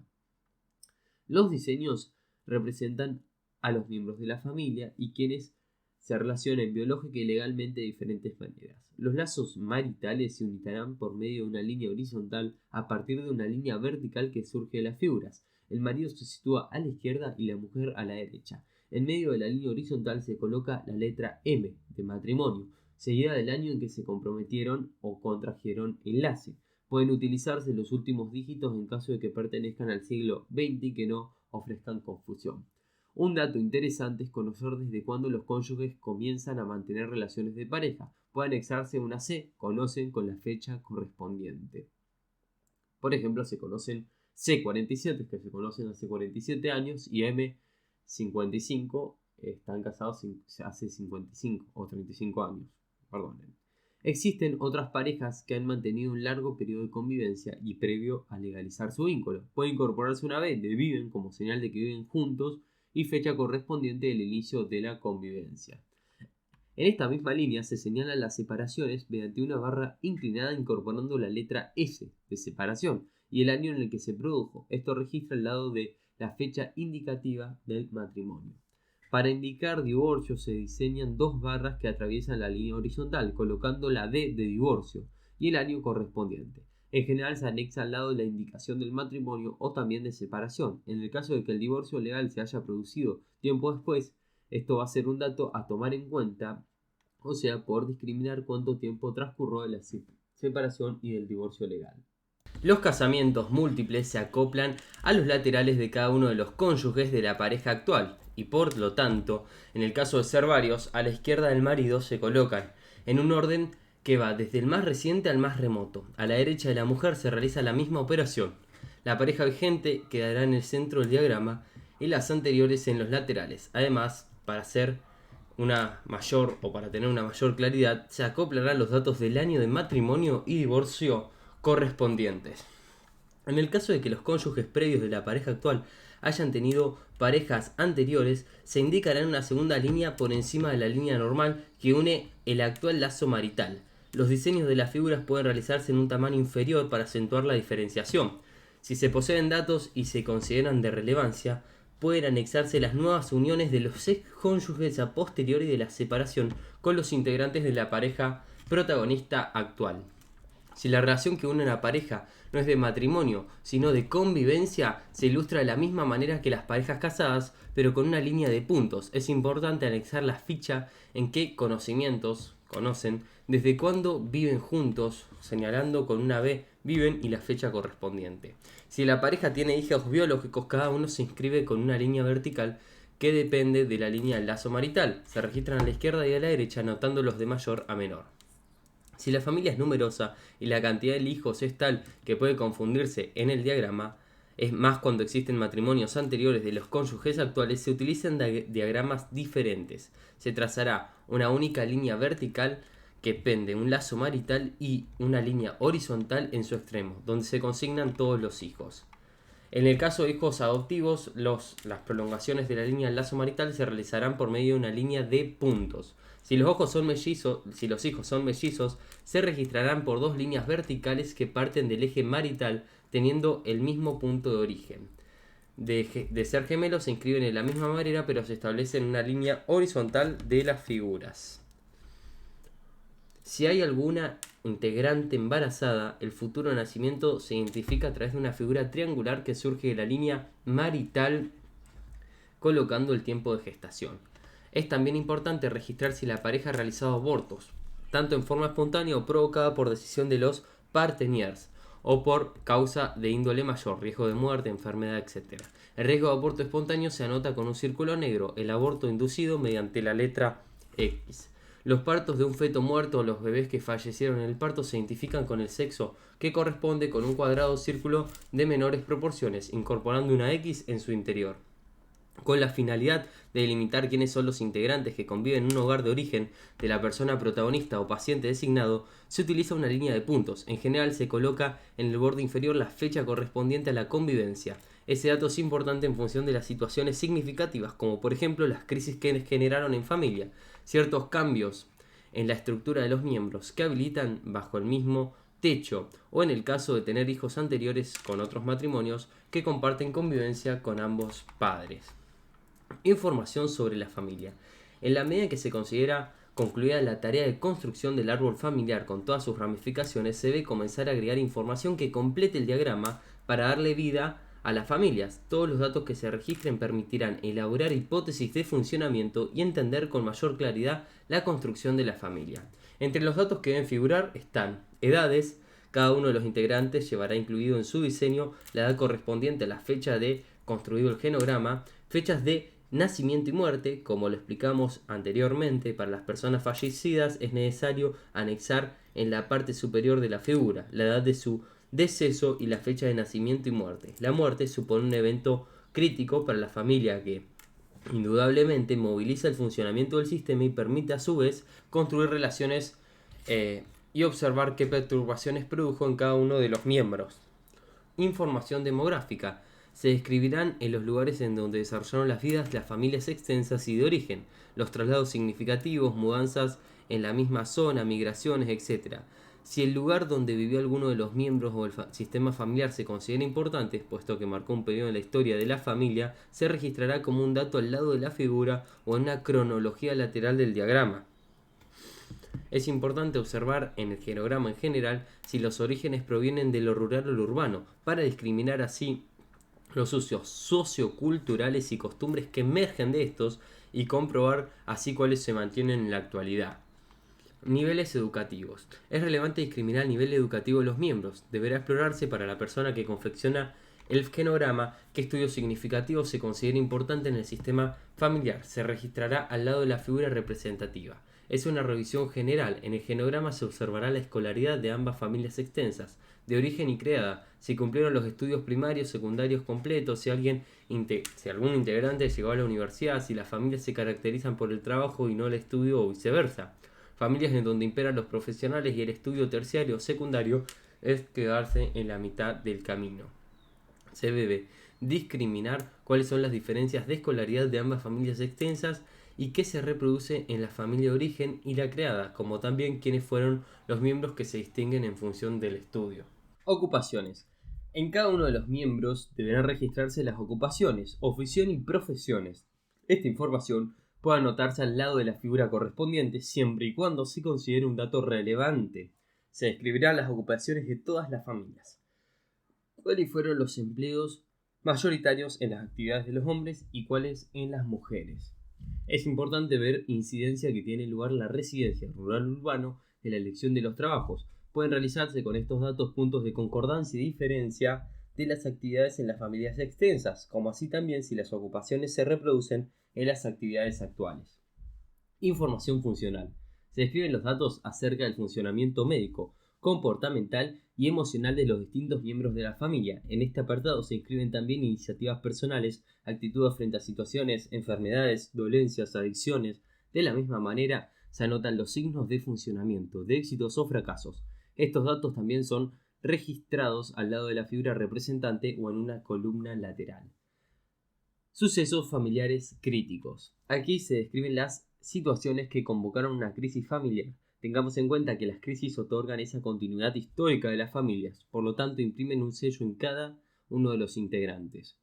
Speaker 1: Los diseños representan a los miembros de la familia y quienes se relacionan biológica y legalmente de diferentes maneras. Los lazos maritales se unirán por medio de una línea horizontal a partir de una línea vertical que surge de las figuras. El marido se sitúa a la izquierda y la mujer a la derecha. En medio de la línea horizontal se coloca la letra M de matrimonio, seguida del año en que se comprometieron o contrajeron enlace. Pueden utilizarse los últimos dígitos en caso de que pertenezcan al siglo XX y que no ofrezcan confusión. Un dato interesante es conocer desde cuándo los cónyuges comienzan a mantener relaciones de pareja. Puede anexarse una C, conocen con la fecha correspondiente. Por ejemplo, se conocen C47, que se conocen hace 47 años, y M55, están casados hace 55 o 35 años. Perdonen. Existen otras parejas que han mantenido un largo periodo de convivencia y previo a legalizar su vínculo. Puede incorporarse una B de viven como señal de que viven juntos y fecha correspondiente del inicio de la convivencia. En esta misma línea se señalan las separaciones mediante una barra inclinada incorporando la letra S de separación y el año en el que se produjo. Esto registra el lado de la fecha indicativa del matrimonio. Para indicar divorcio se diseñan dos barras que atraviesan la línea horizontal, colocando la D de divorcio y el año correspondiente. En general se anexa al lado de la indicación del matrimonio o también de separación. En el caso de que el divorcio legal se haya producido tiempo después, esto va a ser un dato a tomar en cuenta, o sea, por discriminar cuánto tiempo transcurrió de la separación y del divorcio legal. Los casamientos múltiples se acoplan a los laterales de cada uno de los cónyuges de la pareja actual y por lo tanto, en el caso de ser varios, a la izquierda del marido se colocan en un orden que va desde el más reciente al más remoto. A la derecha de la mujer se realiza la misma operación. La pareja vigente quedará en el centro del diagrama y las anteriores en los laterales. Además, para tener una mayor claridad, se acoplarán los datos del año de matrimonio y divorcio correspondientes. En el caso de que los cónyuges previos de la pareja actual hayan tenido parejas anteriores, se indicará en una segunda línea por encima de la línea normal que une el actual lazo marital. Los diseños de las figuras pueden realizarse en un tamaño inferior para acentuar la diferenciación. Si se poseen datos y se consideran de relevancia, pueden anexarse las nuevas uniones de los ex cónyuges a posteriori de la separación con los integrantes de la pareja protagonista actual. Si la relación que une a la pareja no es de matrimonio, sino de convivencia, se ilustra de la misma manera que las parejas casadas, pero con una línea de puntos. Es importante anexar la ficha en qué conocen, desde cuándo viven juntos, señalando con una B viven y la fecha correspondiente. Si la pareja tiene hijos biológicos, cada uno se inscribe con una línea vertical que depende de la línea del lazo marital. Se registran a la izquierda y a la derecha, anotándolos de mayor a menor. Si la familia es numerosa y la cantidad de hijos es tal que puede confundirse en el diagrama, es más cuando existen matrimonios anteriores de los cónyuges actuales, se utilizan diagramas diferentes. Se trazará una única línea vertical que pende un lazo marital y una línea horizontal en su extremo, donde se consignan todos los hijos. En el caso de hijos adoptivos, las prolongaciones de la línea del lazo marital se realizarán por medio de una línea de puntos. Si los hijos son mellizos, se registrarán por dos líneas verticales que parten del eje marital teniendo el mismo punto de origen. De ser gemelos se inscriben de la misma manera, pero se establece en una línea horizontal de las figuras. Si hay alguna integrante embarazada, el futuro nacimiento se identifica a través de una figura triangular que surge de la línea marital colocando el tiempo de gestación. Es también importante registrar si la pareja ha realizado abortos, tanto en forma espontánea o provocada por decisión de los partenaires, o por causa de índole mayor, riesgo de muerte, enfermedad, etc. El riesgo de aborto espontáneo se anota con un círculo negro, el aborto inducido mediante la letra X. Los partos de un feto muerto o los bebés que fallecieron en el parto se identifican con el sexo, que corresponde con un cuadrado círculo de menores proporciones, incorporando una X en su interior. Con la finalidad de delimitar quiénes son los integrantes que conviven en un hogar de origen de la persona protagonista o paciente designado, se utiliza una línea de puntos. En general se coloca en el borde inferior la fecha correspondiente a la convivencia. Ese dato es importante en función de las situaciones significativas, como por ejemplo las crisis que generaron en familia, ciertos cambios en la estructura de los miembros que habilitan bajo el mismo techo, o en el caso de tener hijos anteriores con otros matrimonios que comparten convivencia con ambos padres. Información sobre la familia. En la medida en que se considera concluida la tarea de construcción del árbol familiar con todas sus ramificaciones, se debe comenzar a agregar información que complete el diagrama para darle vida a las familias. Todos los datos que se registren permitirán elaborar hipótesis de funcionamiento y entender con mayor claridad la construcción de la familia. Entre los datos que deben figurar están edades. Cada uno de los integrantes llevará incluido en su diseño la edad correspondiente a la fecha de construido el genograma, fechas de nacimiento y muerte. Como lo explicamos anteriormente, para las personas fallecidas es necesario anexar en la parte superior de la figura la edad de su deceso y la fecha de nacimiento y muerte. La muerte supone un evento crítico para la familia que indudablemente moviliza el funcionamiento del sistema y permite a su vez construir relaciones y observar qué perturbaciones produjo en cada uno de los miembros. Información demográfica. Se describirán en los lugares en donde desarrollaron las vidas las familias extensas y de origen, los traslados significativos, mudanzas en la misma zona, migraciones, etc. Si el lugar donde vivió alguno de los miembros o el sistema familiar se considera importante, puesto que marcó un periodo en la historia de la familia, se registrará como un dato al lado de la figura o en una cronología lateral del diagrama. Es importante observar en el genograma en general si los orígenes provienen de lo rural o lo urbano, para discriminar así los usos socioculturales y costumbres que emergen de estos y comprobar así cuáles se mantienen en la actualidad. Niveles educativos. Es relevante discriminar el nivel educativo de los miembros. Deberá explorarse para la persona que confecciona el genograma qué estudio significativo se considera importante en el sistema familiar. Se registrará al lado de la figura representativa. Es una revisión general. En el genograma se observará la escolaridad de ambas familias extensas, de origen y creada, si cumplieron los estudios primarios, secundarios completos, si algún integrante llegó a la universidad, si las familias se caracterizan por el trabajo y no el estudio o viceversa. Familias en donde imperan los profesionales y el estudio terciario o secundario es quedarse en la mitad del camino. Se debe discriminar cuáles son las diferencias de escolaridad de ambas familias extensas y qué se reproduce en la familia de origen y la creada, como también quiénes fueron los miembros que se distinguen en función del estudio. Ocupaciones. En cada uno de los miembros deberán registrarse las ocupaciones, ofición y profesiones. Esta información puede anotarse al lado de la figura correspondiente siempre y cuando se considere un dato relevante. Se describirán las ocupaciones de todas las familias. ¿Cuáles fueron los empleos mayoritarios en las actividades de los hombres y cuáles en las mujeres? Es importante ver incidencia que tiene lugar la residencia rural-urbano en la elección de los trabajos. Pueden realizarse con estos datos puntos de concordancia y diferencia de las actividades en las familias extensas, como así también si las ocupaciones se reproducen en las actividades actuales. Información funcional. Se describen los datos acerca del funcionamiento médico, comportamental y emocional de los distintos miembros de la familia. En este apartado se inscriben también iniciativas personales, actitudes frente a situaciones, enfermedades, dolencias, adicciones. De la misma manera, se anotan los signos de funcionamiento, de éxitos o fracasos. Estos datos también son registrados al lado de la figura representante o en una columna lateral. Sucesos familiares críticos. Aquí se describen las situaciones que convocaron una crisis familiar. Tengamos en cuenta que las crisis otorgan esa continuidad histórica de las familias, por lo tanto imprimen un sello en cada uno de los integrantes.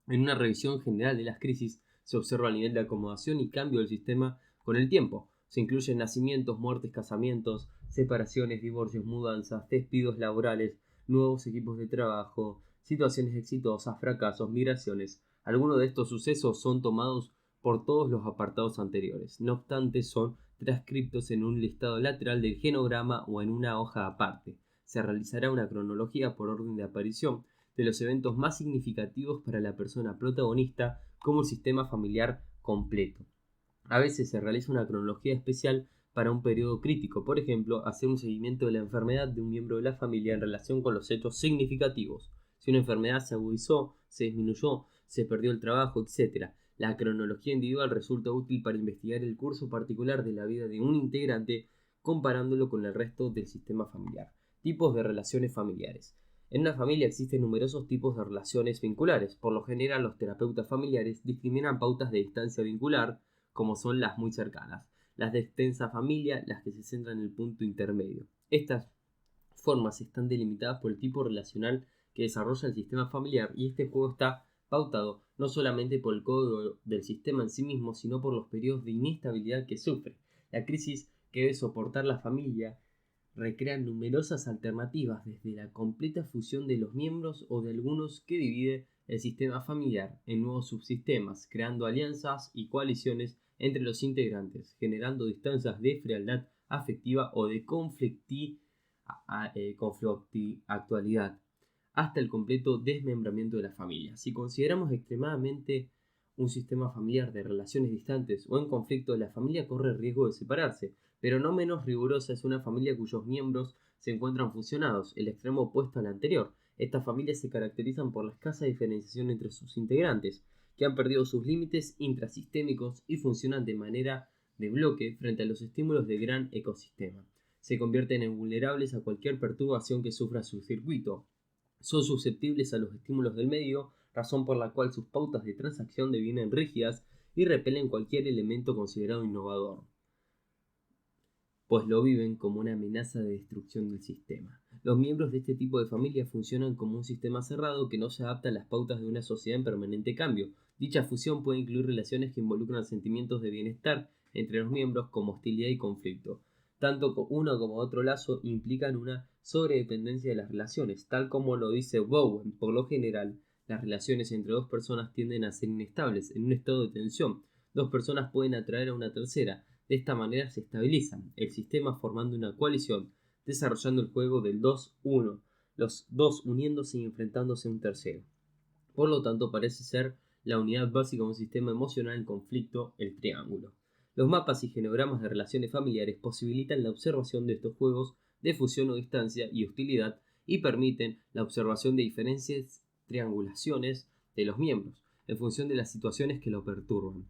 Speaker 1: En una revisión general de las crisis se observa el nivel de acomodación y cambio del sistema con el tiempo. Se incluyen nacimientos, muertes, casamientos, separaciones, divorcios, mudanzas, despidos laborales, nuevos equipos de trabajo, situaciones exitosas, fracasos, migraciones. Algunos de estos sucesos son tomados por todos los apartados anteriores. No obstante, son transcriptos en un listado lateral del genograma o en una hoja aparte. Se realizará una cronología por orden de aparición de los eventos más significativos para la persona protagonista, como el sistema familiar completo. A veces se realiza una cronología especial para un periodo crítico, por ejemplo, hacer un seguimiento de la enfermedad de un miembro de la familia en relación con los hechos significativos. Si una enfermedad se agudizó, se disminuyó, se perdió el trabajo, etc. La cronología individual resulta útil para investigar el curso particular de la vida de un integrante comparándolo con el resto del sistema familiar. Tipos de relaciones familiares. En una familia existen numerosos tipos de relaciones vinculares. Por lo general, los terapeutas familiares discriminan pautas de distancia vincular, como son las muy cercanas, las de extensa familia, las que se centran en el punto intermedio. Estas formas están delimitadas por el tipo relacional que desarrolla el sistema familiar, y este juego está pautado no solamente por el código del sistema en sí mismo, sino por los periodos de inestabilidad que sufre. La crisis que debe soportar la familia recrea numerosas alternativas, desde la completa fusión de los miembros o de algunos que divide el sistema familiar en nuevos subsistemas, creando alianzas y coaliciones entre los integrantes, generando distancias de frialdad afectiva o de conflictualidad, hasta el completo desmembramiento de la familia. Si consideramos extremadamente un sistema familiar de relaciones distantes o en conflicto, la familia corre el riesgo de separarse, pero no menos rigurosa es una familia cuyos miembros se encuentran fusionados, el extremo opuesto al anterior. Estas familias se caracterizan por la escasa diferenciación entre sus integrantes, que han perdido sus límites intrasistémicos y funcionan de manera de bloque frente a los estímulos del gran ecosistema. Se convierten en vulnerables a cualquier perturbación que sufra su circuito. Son susceptibles a los estímulos del medio, razón por la cual sus pautas de transacción devienen rígidas y repelen cualquier elemento considerado innovador, pues lo viven como una amenaza de destrucción del sistema. Los miembros de este tipo de familia funcionan como un sistema cerrado que no se adapta a las pautas de una sociedad en permanente cambio. Dicha fusión puede incluir relaciones que involucran sentimientos de bienestar entre los miembros, como hostilidad y conflicto. Tanto uno como otro lazo implican una sobredependencia de las relaciones, tal como lo dice Bowen. Por lo general, las relaciones entre dos personas tienden a ser inestables, en un estado de tensión. Dos personas pueden atraer a una tercera. De esta manera se estabilizan el sistema formando una coalición, desarrollando el juego del 2-1, los dos uniéndose y enfrentándose a un tercero. Por lo tanto, parece ser la unidad básica de un sistema emocional en conflicto, el triángulo. Los mapas y genogramas de relaciones familiares posibilitan la observación de estos juegos de fusión o distancia y hostilidad, y permiten la observación de diferentes triangulaciones de los miembros, en función de las situaciones que lo perturban.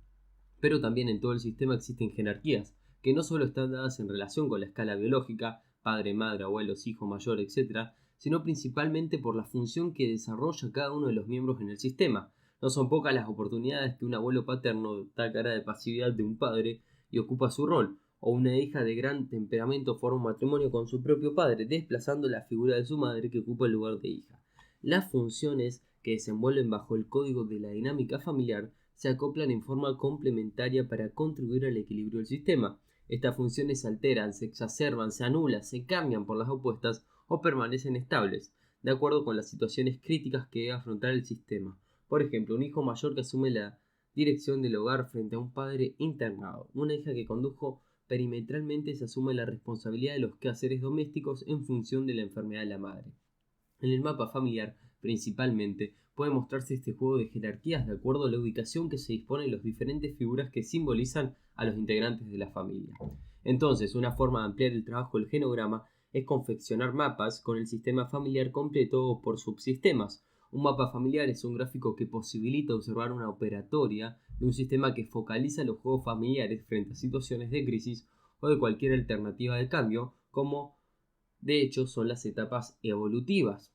Speaker 1: Pero también en todo el sistema existen jerarquías, que no solo están dadas en relación con la escala biológica, padre, madre, abuelos, hijo mayor, etc., sino principalmente por la función que desarrolla cada uno de los miembros en el sistema. No son pocas las oportunidades que un abuelo paterno da cara de pasividad de un padre y ocupa su rol, o una hija de gran temperamento forma un matrimonio con su propio padre, desplazando la figura de su madre que ocupa el lugar de hija. Las funciones que desenvuelven bajo el código de la dinámica familiar se acoplan en forma complementaria para contribuir al equilibrio del sistema. Estas funciones se alteran, se exacerban, se anulan, se cambian por las opuestas o permanecen estables, de acuerdo con las situaciones críticas que debe afrontar el sistema. Por ejemplo, un hijo mayor que asume la dirección del hogar frente a un padre internado. Una hija que condujo perimetralmente se asume la responsabilidad de los quehaceres domésticos en función de la enfermedad de la madre. En el mapa familiar, principalmente, puede mostrarse este juego de jerarquías de acuerdo a la ubicación que se dispone en las diferentes figuras que simbolizan a los integrantes de la familia. Entonces, una forma de ampliar el trabajo del genograma es confeccionar mapas con el sistema familiar completo o por subsistemas. Un mapa familiar es un gráfico que posibilita observar una operatoria de un sistema que focaliza los juegos familiares frente a situaciones de crisis o de cualquier alternativa de cambio, como de hecho son las etapas evolutivas.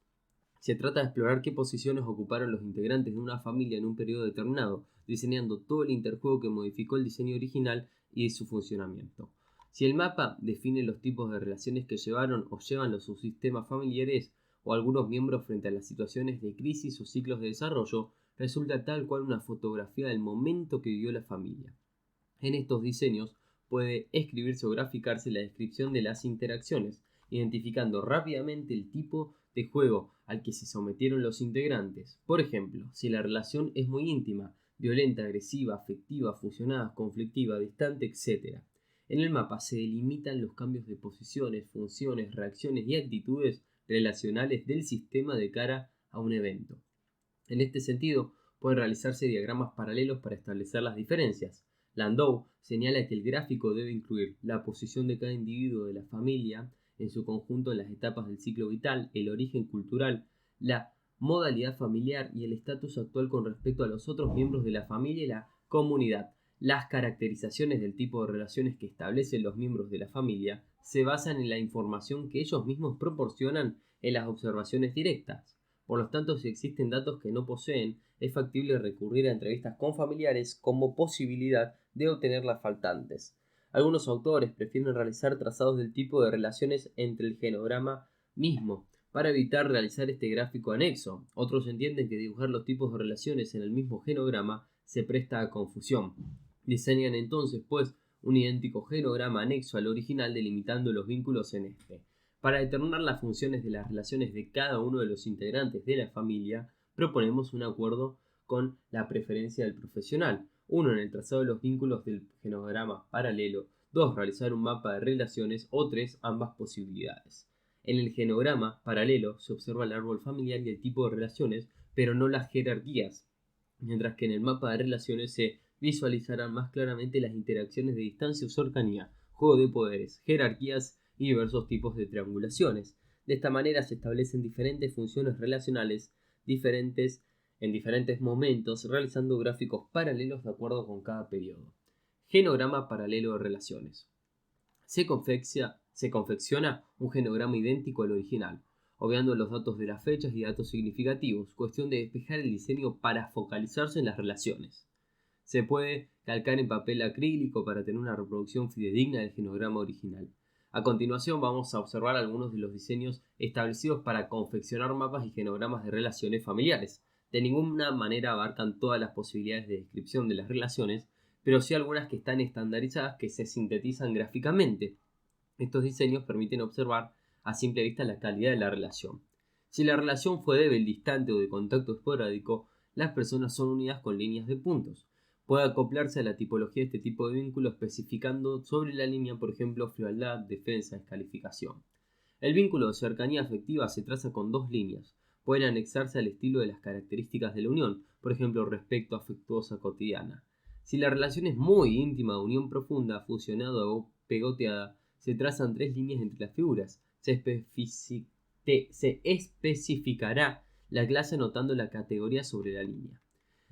Speaker 1: Se trata de explorar qué posiciones ocuparon los integrantes de una familia en un periodo determinado, diseñando todo el interjuego que modificó el diseño original y su funcionamiento. Si el mapa define los tipos de relaciones que llevaron o llevan los subsistemas familiares o algunos miembros frente a las situaciones de crisis o ciclos de desarrollo, resulta tal cual una fotografía del momento que vivió la familia. En estos diseños puede escribirse o graficarse la descripción de las interacciones, identificando rápidamente el tipo de juego al que se sometieron los integrantes. Por ejemplo, si la relación es muy íntima, violenta, agresiva, afectiva, fusionada, conflictiva, distante, etc. En el mapa se delimitan los cambios de posiciones, funciones, reacciones y actitudes relacionales del sistema de cara a un evento. En este sentido, pueden realizarse diagramas paralelos para establecer las diferencias. Landau señala que el gráfico debe incluir la posición de cada individuo de la familia en su conjunto en las etapas del ciclo vital, el origen cultural, la modalidad familiar y el estatus actual con respecto a los otros miembros de la familia y la comunidad. Las caracterizaciones del tipo de relaciones que establecen los miembros de la familia se basan en la información que ellos mismos proporcionan en las observaciones directas. Por lo tanto, si existen datos que no poseen, es factible recurrir a entrevistas con familiares como posibilidad de obtener las faltantes. Algunos autores prefieren realizar trazados del tipo de relaciones entre el genograma mismo, para evitar realizar este gráfico anexo. Otros entienden que dibujar los tipos de relaciones en el mismo genograma se presta a confusión. Diseñan entonces, pues, un idéntico genograma anexo al original delimitando los vínculos en este. Para determinar las funciones de las relaciones de cada uno de los integrantes de la familia, proponemos un acuerdo con la preferencia del profesional. 1. En el trazado de los vínculos del genograma paralelo. 2. Realizar un mapa de relaciones. O 3. Ambas posibilidades. En el genograma paralelo se observa el árbol familiar y el tipo de relaciones, pero no las jerarquías, mientras que en el mapa de relaciones se visualizarán más claramente las interacciones de distancia o cercanía, juego de poderes, jerarquías y diversos tipos de triangulaciones. De esta manera se establecen diferentes funciones relacionales en diferentes momentos, realizando gráficos paralelos de acuerdo con cada periodo. Genograma paralelo de relaciones. Se confecciona un genograma idéntico al original, obviando los datos de las fechas y datos significativos, cuestión de despejar el diseño para focalizarse en las relaciones. Se puede calcar en papel acrílico para tener una reproducción fidedigna del genograma original. A continuación vamos a observar algunos de los diseños establecidos para confeccionar mapas y genogramas de relaciones familiares. De ninguna manera abarcan todas las posibilidades de descripción de las relaciones, pero sí algunas que están estandarizadas que se sintetizan gráficamente. Estos diseños permiten observar a simple vista la calidad de la relación. Si la relación fue débil, distante o de contacto esporádico, las personas son unidas con líneas de puntos. Puede acoplarse a la tipología de este tipo de vínculo especificando sobre la línea, por ejemplo, frialdad, defensa, descalificación. El vínculo de cercanía afectiva se traza con dos líneas. Pueden anexarse al estilo de las características de la unión, por ejemplo, respecto afectuosa cotidiana. Si la relación es muy íntima, de unión profunda, fusionada o pegoteada, se trazan tres líneas entre las figuras. Se especificará la clase anotando la categoría sobre la línea.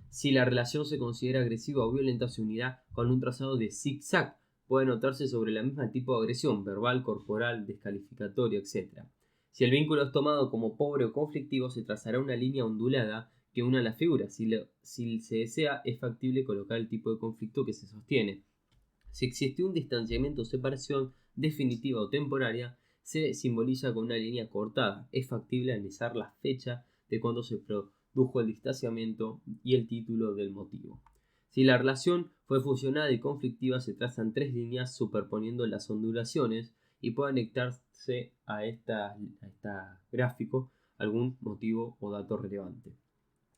Speaker 1: Si la relación se considera agresiva o violenta, se unirá con un trazado de zigzag. Puede notarse sobre la misma tipo de agresión, verbal, corporal, descalificatoria, etc. Si el vínculo es tomado como pobre o conflictivo, se trazará una línea ondulada que una las figuras. Si se desea, es factible colocar el tipo de conflicto que se sostiene. Si existe un distanciamiento o separación definitiva o temporaria, se simboliza con una línea cortada. Es factible analizar la fecha de cuando se produjo el distanciamiento y el título del motivo. Si la relación fue fusionada y conflictiva, se trazan tres líneas superponiendo las ondulaciones y puede anexarse a este gráfico algún motivo o dato relevante.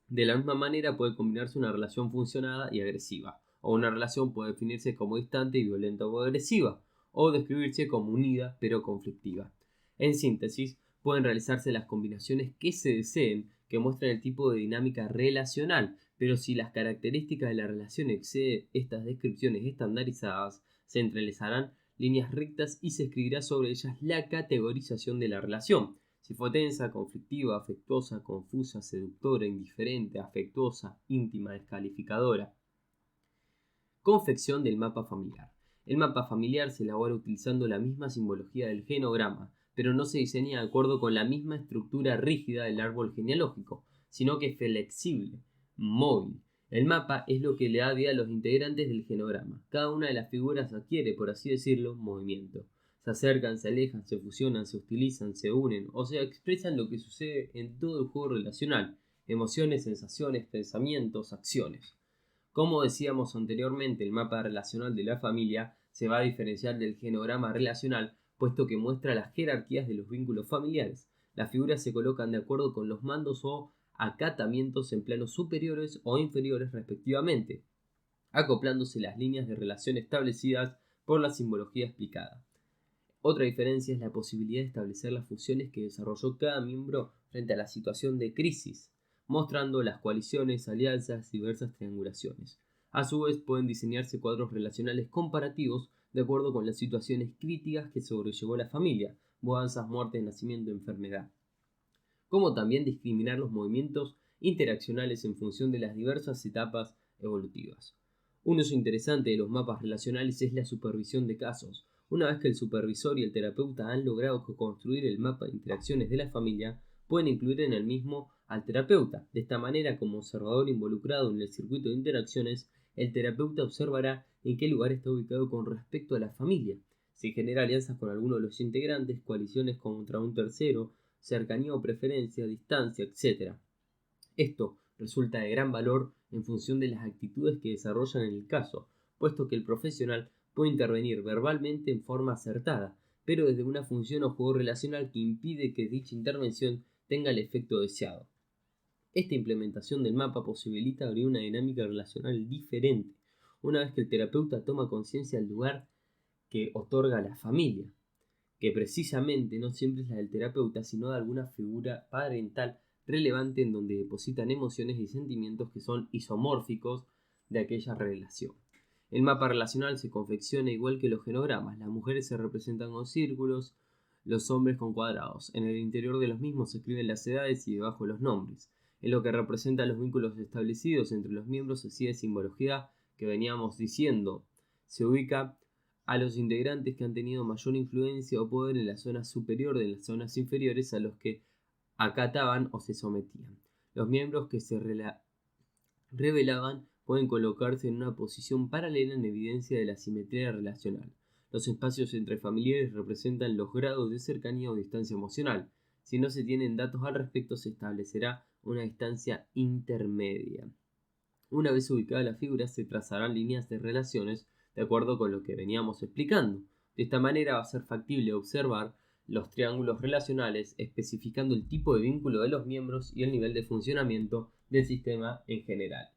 Speaker 1: De la misma manera puede combinarse una relación funcionada y agresiva, o una relación puede definirse como distante y violenta o agresiva, o describirse como unida pero conflictiva. En síntesis, pueden realizarse las combinaciones que se deseen que muestran el tipo de dinámica relacional, pero si las características de la relación exceden estas descripciones estandarizadas, se entrelazarán líneas rectas y se escribirá sobre ellas la categorización de la relación. Si fue tensa, conflictiva, afectuosa, confusa, seductora, indiferente, afectuosa, íntima, descalificadora. Confección del mapa familiar. El mapa familiar se elabora utilizando la misma simbología del genograma, pero no se diseña de acuerdo con la misma estructura rígida del árbol genealógico, sino que es flexible, móvil. El mapa es lo que le da vida a los integrantes del genograma. Cada una de las figuras adquiere, por así decirlo, movimiento. Se acercan, se alejan, se fusionan, se utilizan, se unen, o sea, expresan lo que sucede en todo el juego relacional, emociones, sensaciones, pensamientos, acciones. Como decíamos anteriormente, el mapa relacional de la familia se va a diferenciar del genograma relacional, puesto que muestra las jerarquías de los vínculos familiares. Las figuras se colocan de acuerdo con los mandos o acatamientos en planos superiores o inferiores respectivamente, acoplándose las líneas de relación establecidas por la simbología explicada. Otra diferencia es la posibilidad de establecer las funciones que desarrolló cada miembro frente a la situación de crisis, mostrando las coaliciones, alianzas y diversas triangulaciones. A su vez, pueden diseñarse cuadros relacionales comparativos de acuerdo con las situaciones críticas que sobrellevó la familia, mudanzas, muerte, nacimiento, enfermedad, como también discriminar los movimientos interaccionales en función de las diversas etapas evolutivas. Un uso interesante de los mapas relacionales es la supervisión de casos. Una vez que el supervisor y el terapeuta han logrado construir el mapa de interacciones de la familia, pueden incluir en el mismo al terapeuta. De esta manera, como observador involucrado en el circuito de interacciones, el terapeuta observará en qué lugar está ubicado con respecto a la familia. Si genera alianzas con alguno de los integrantes, coaliciones contra un tercero, cercanía o preferencia, distancia, etc. Esto resulta de gran valor en función de las actitudes que desarrollan en el caso, puesto que el profesional puede intervenir verbalmente en forma acertada, pero desde una función o juego relacional que impide que dicha intervención tenga el efecto deseado. Esta implementación del mapa posibilita abrir una dinámica relacional diferente, una vez que el terapeuta toma conciencia del lugar que otorga la familia, que precisamente no siempre es la del terapeuta, sino de alguna figura parental relevante en donde depositan emociones y sentimientos que son isomórficos de aquella relación. El mapa relacional se confecciona igual que los genogramas. Las mujeres se representan con círculos, los hombres con cuadrados. En el interior de los mismos se escriben las edades y debajo los nombres. En lo que representa los vínculos establecidos entre los miembros, así de simbología que veníamos diciendo, se ubica a los integrantes que han tenido mayor influencia o poder en la zona superior de las zonas inferiores a los que acataban o se sometían. Los miembros que se revelaban pueden colocarse en una posición paralela en evidencia de la simetría relacional. Los espacios entre familiares representan los grados de cercanía o distancia emocional. Si no se tienen datos al respecto, se establecerá una distancia intermedia. Una vez ubicada la figura, se trazarán líneas de relaciones de acuerdo con lo que veníamos explicando. De esta manera va a ser factible observar los triángulos relacionales, especificando el tipo de vínculo de los miembros y el nivel de funcionamiento del sistema en general.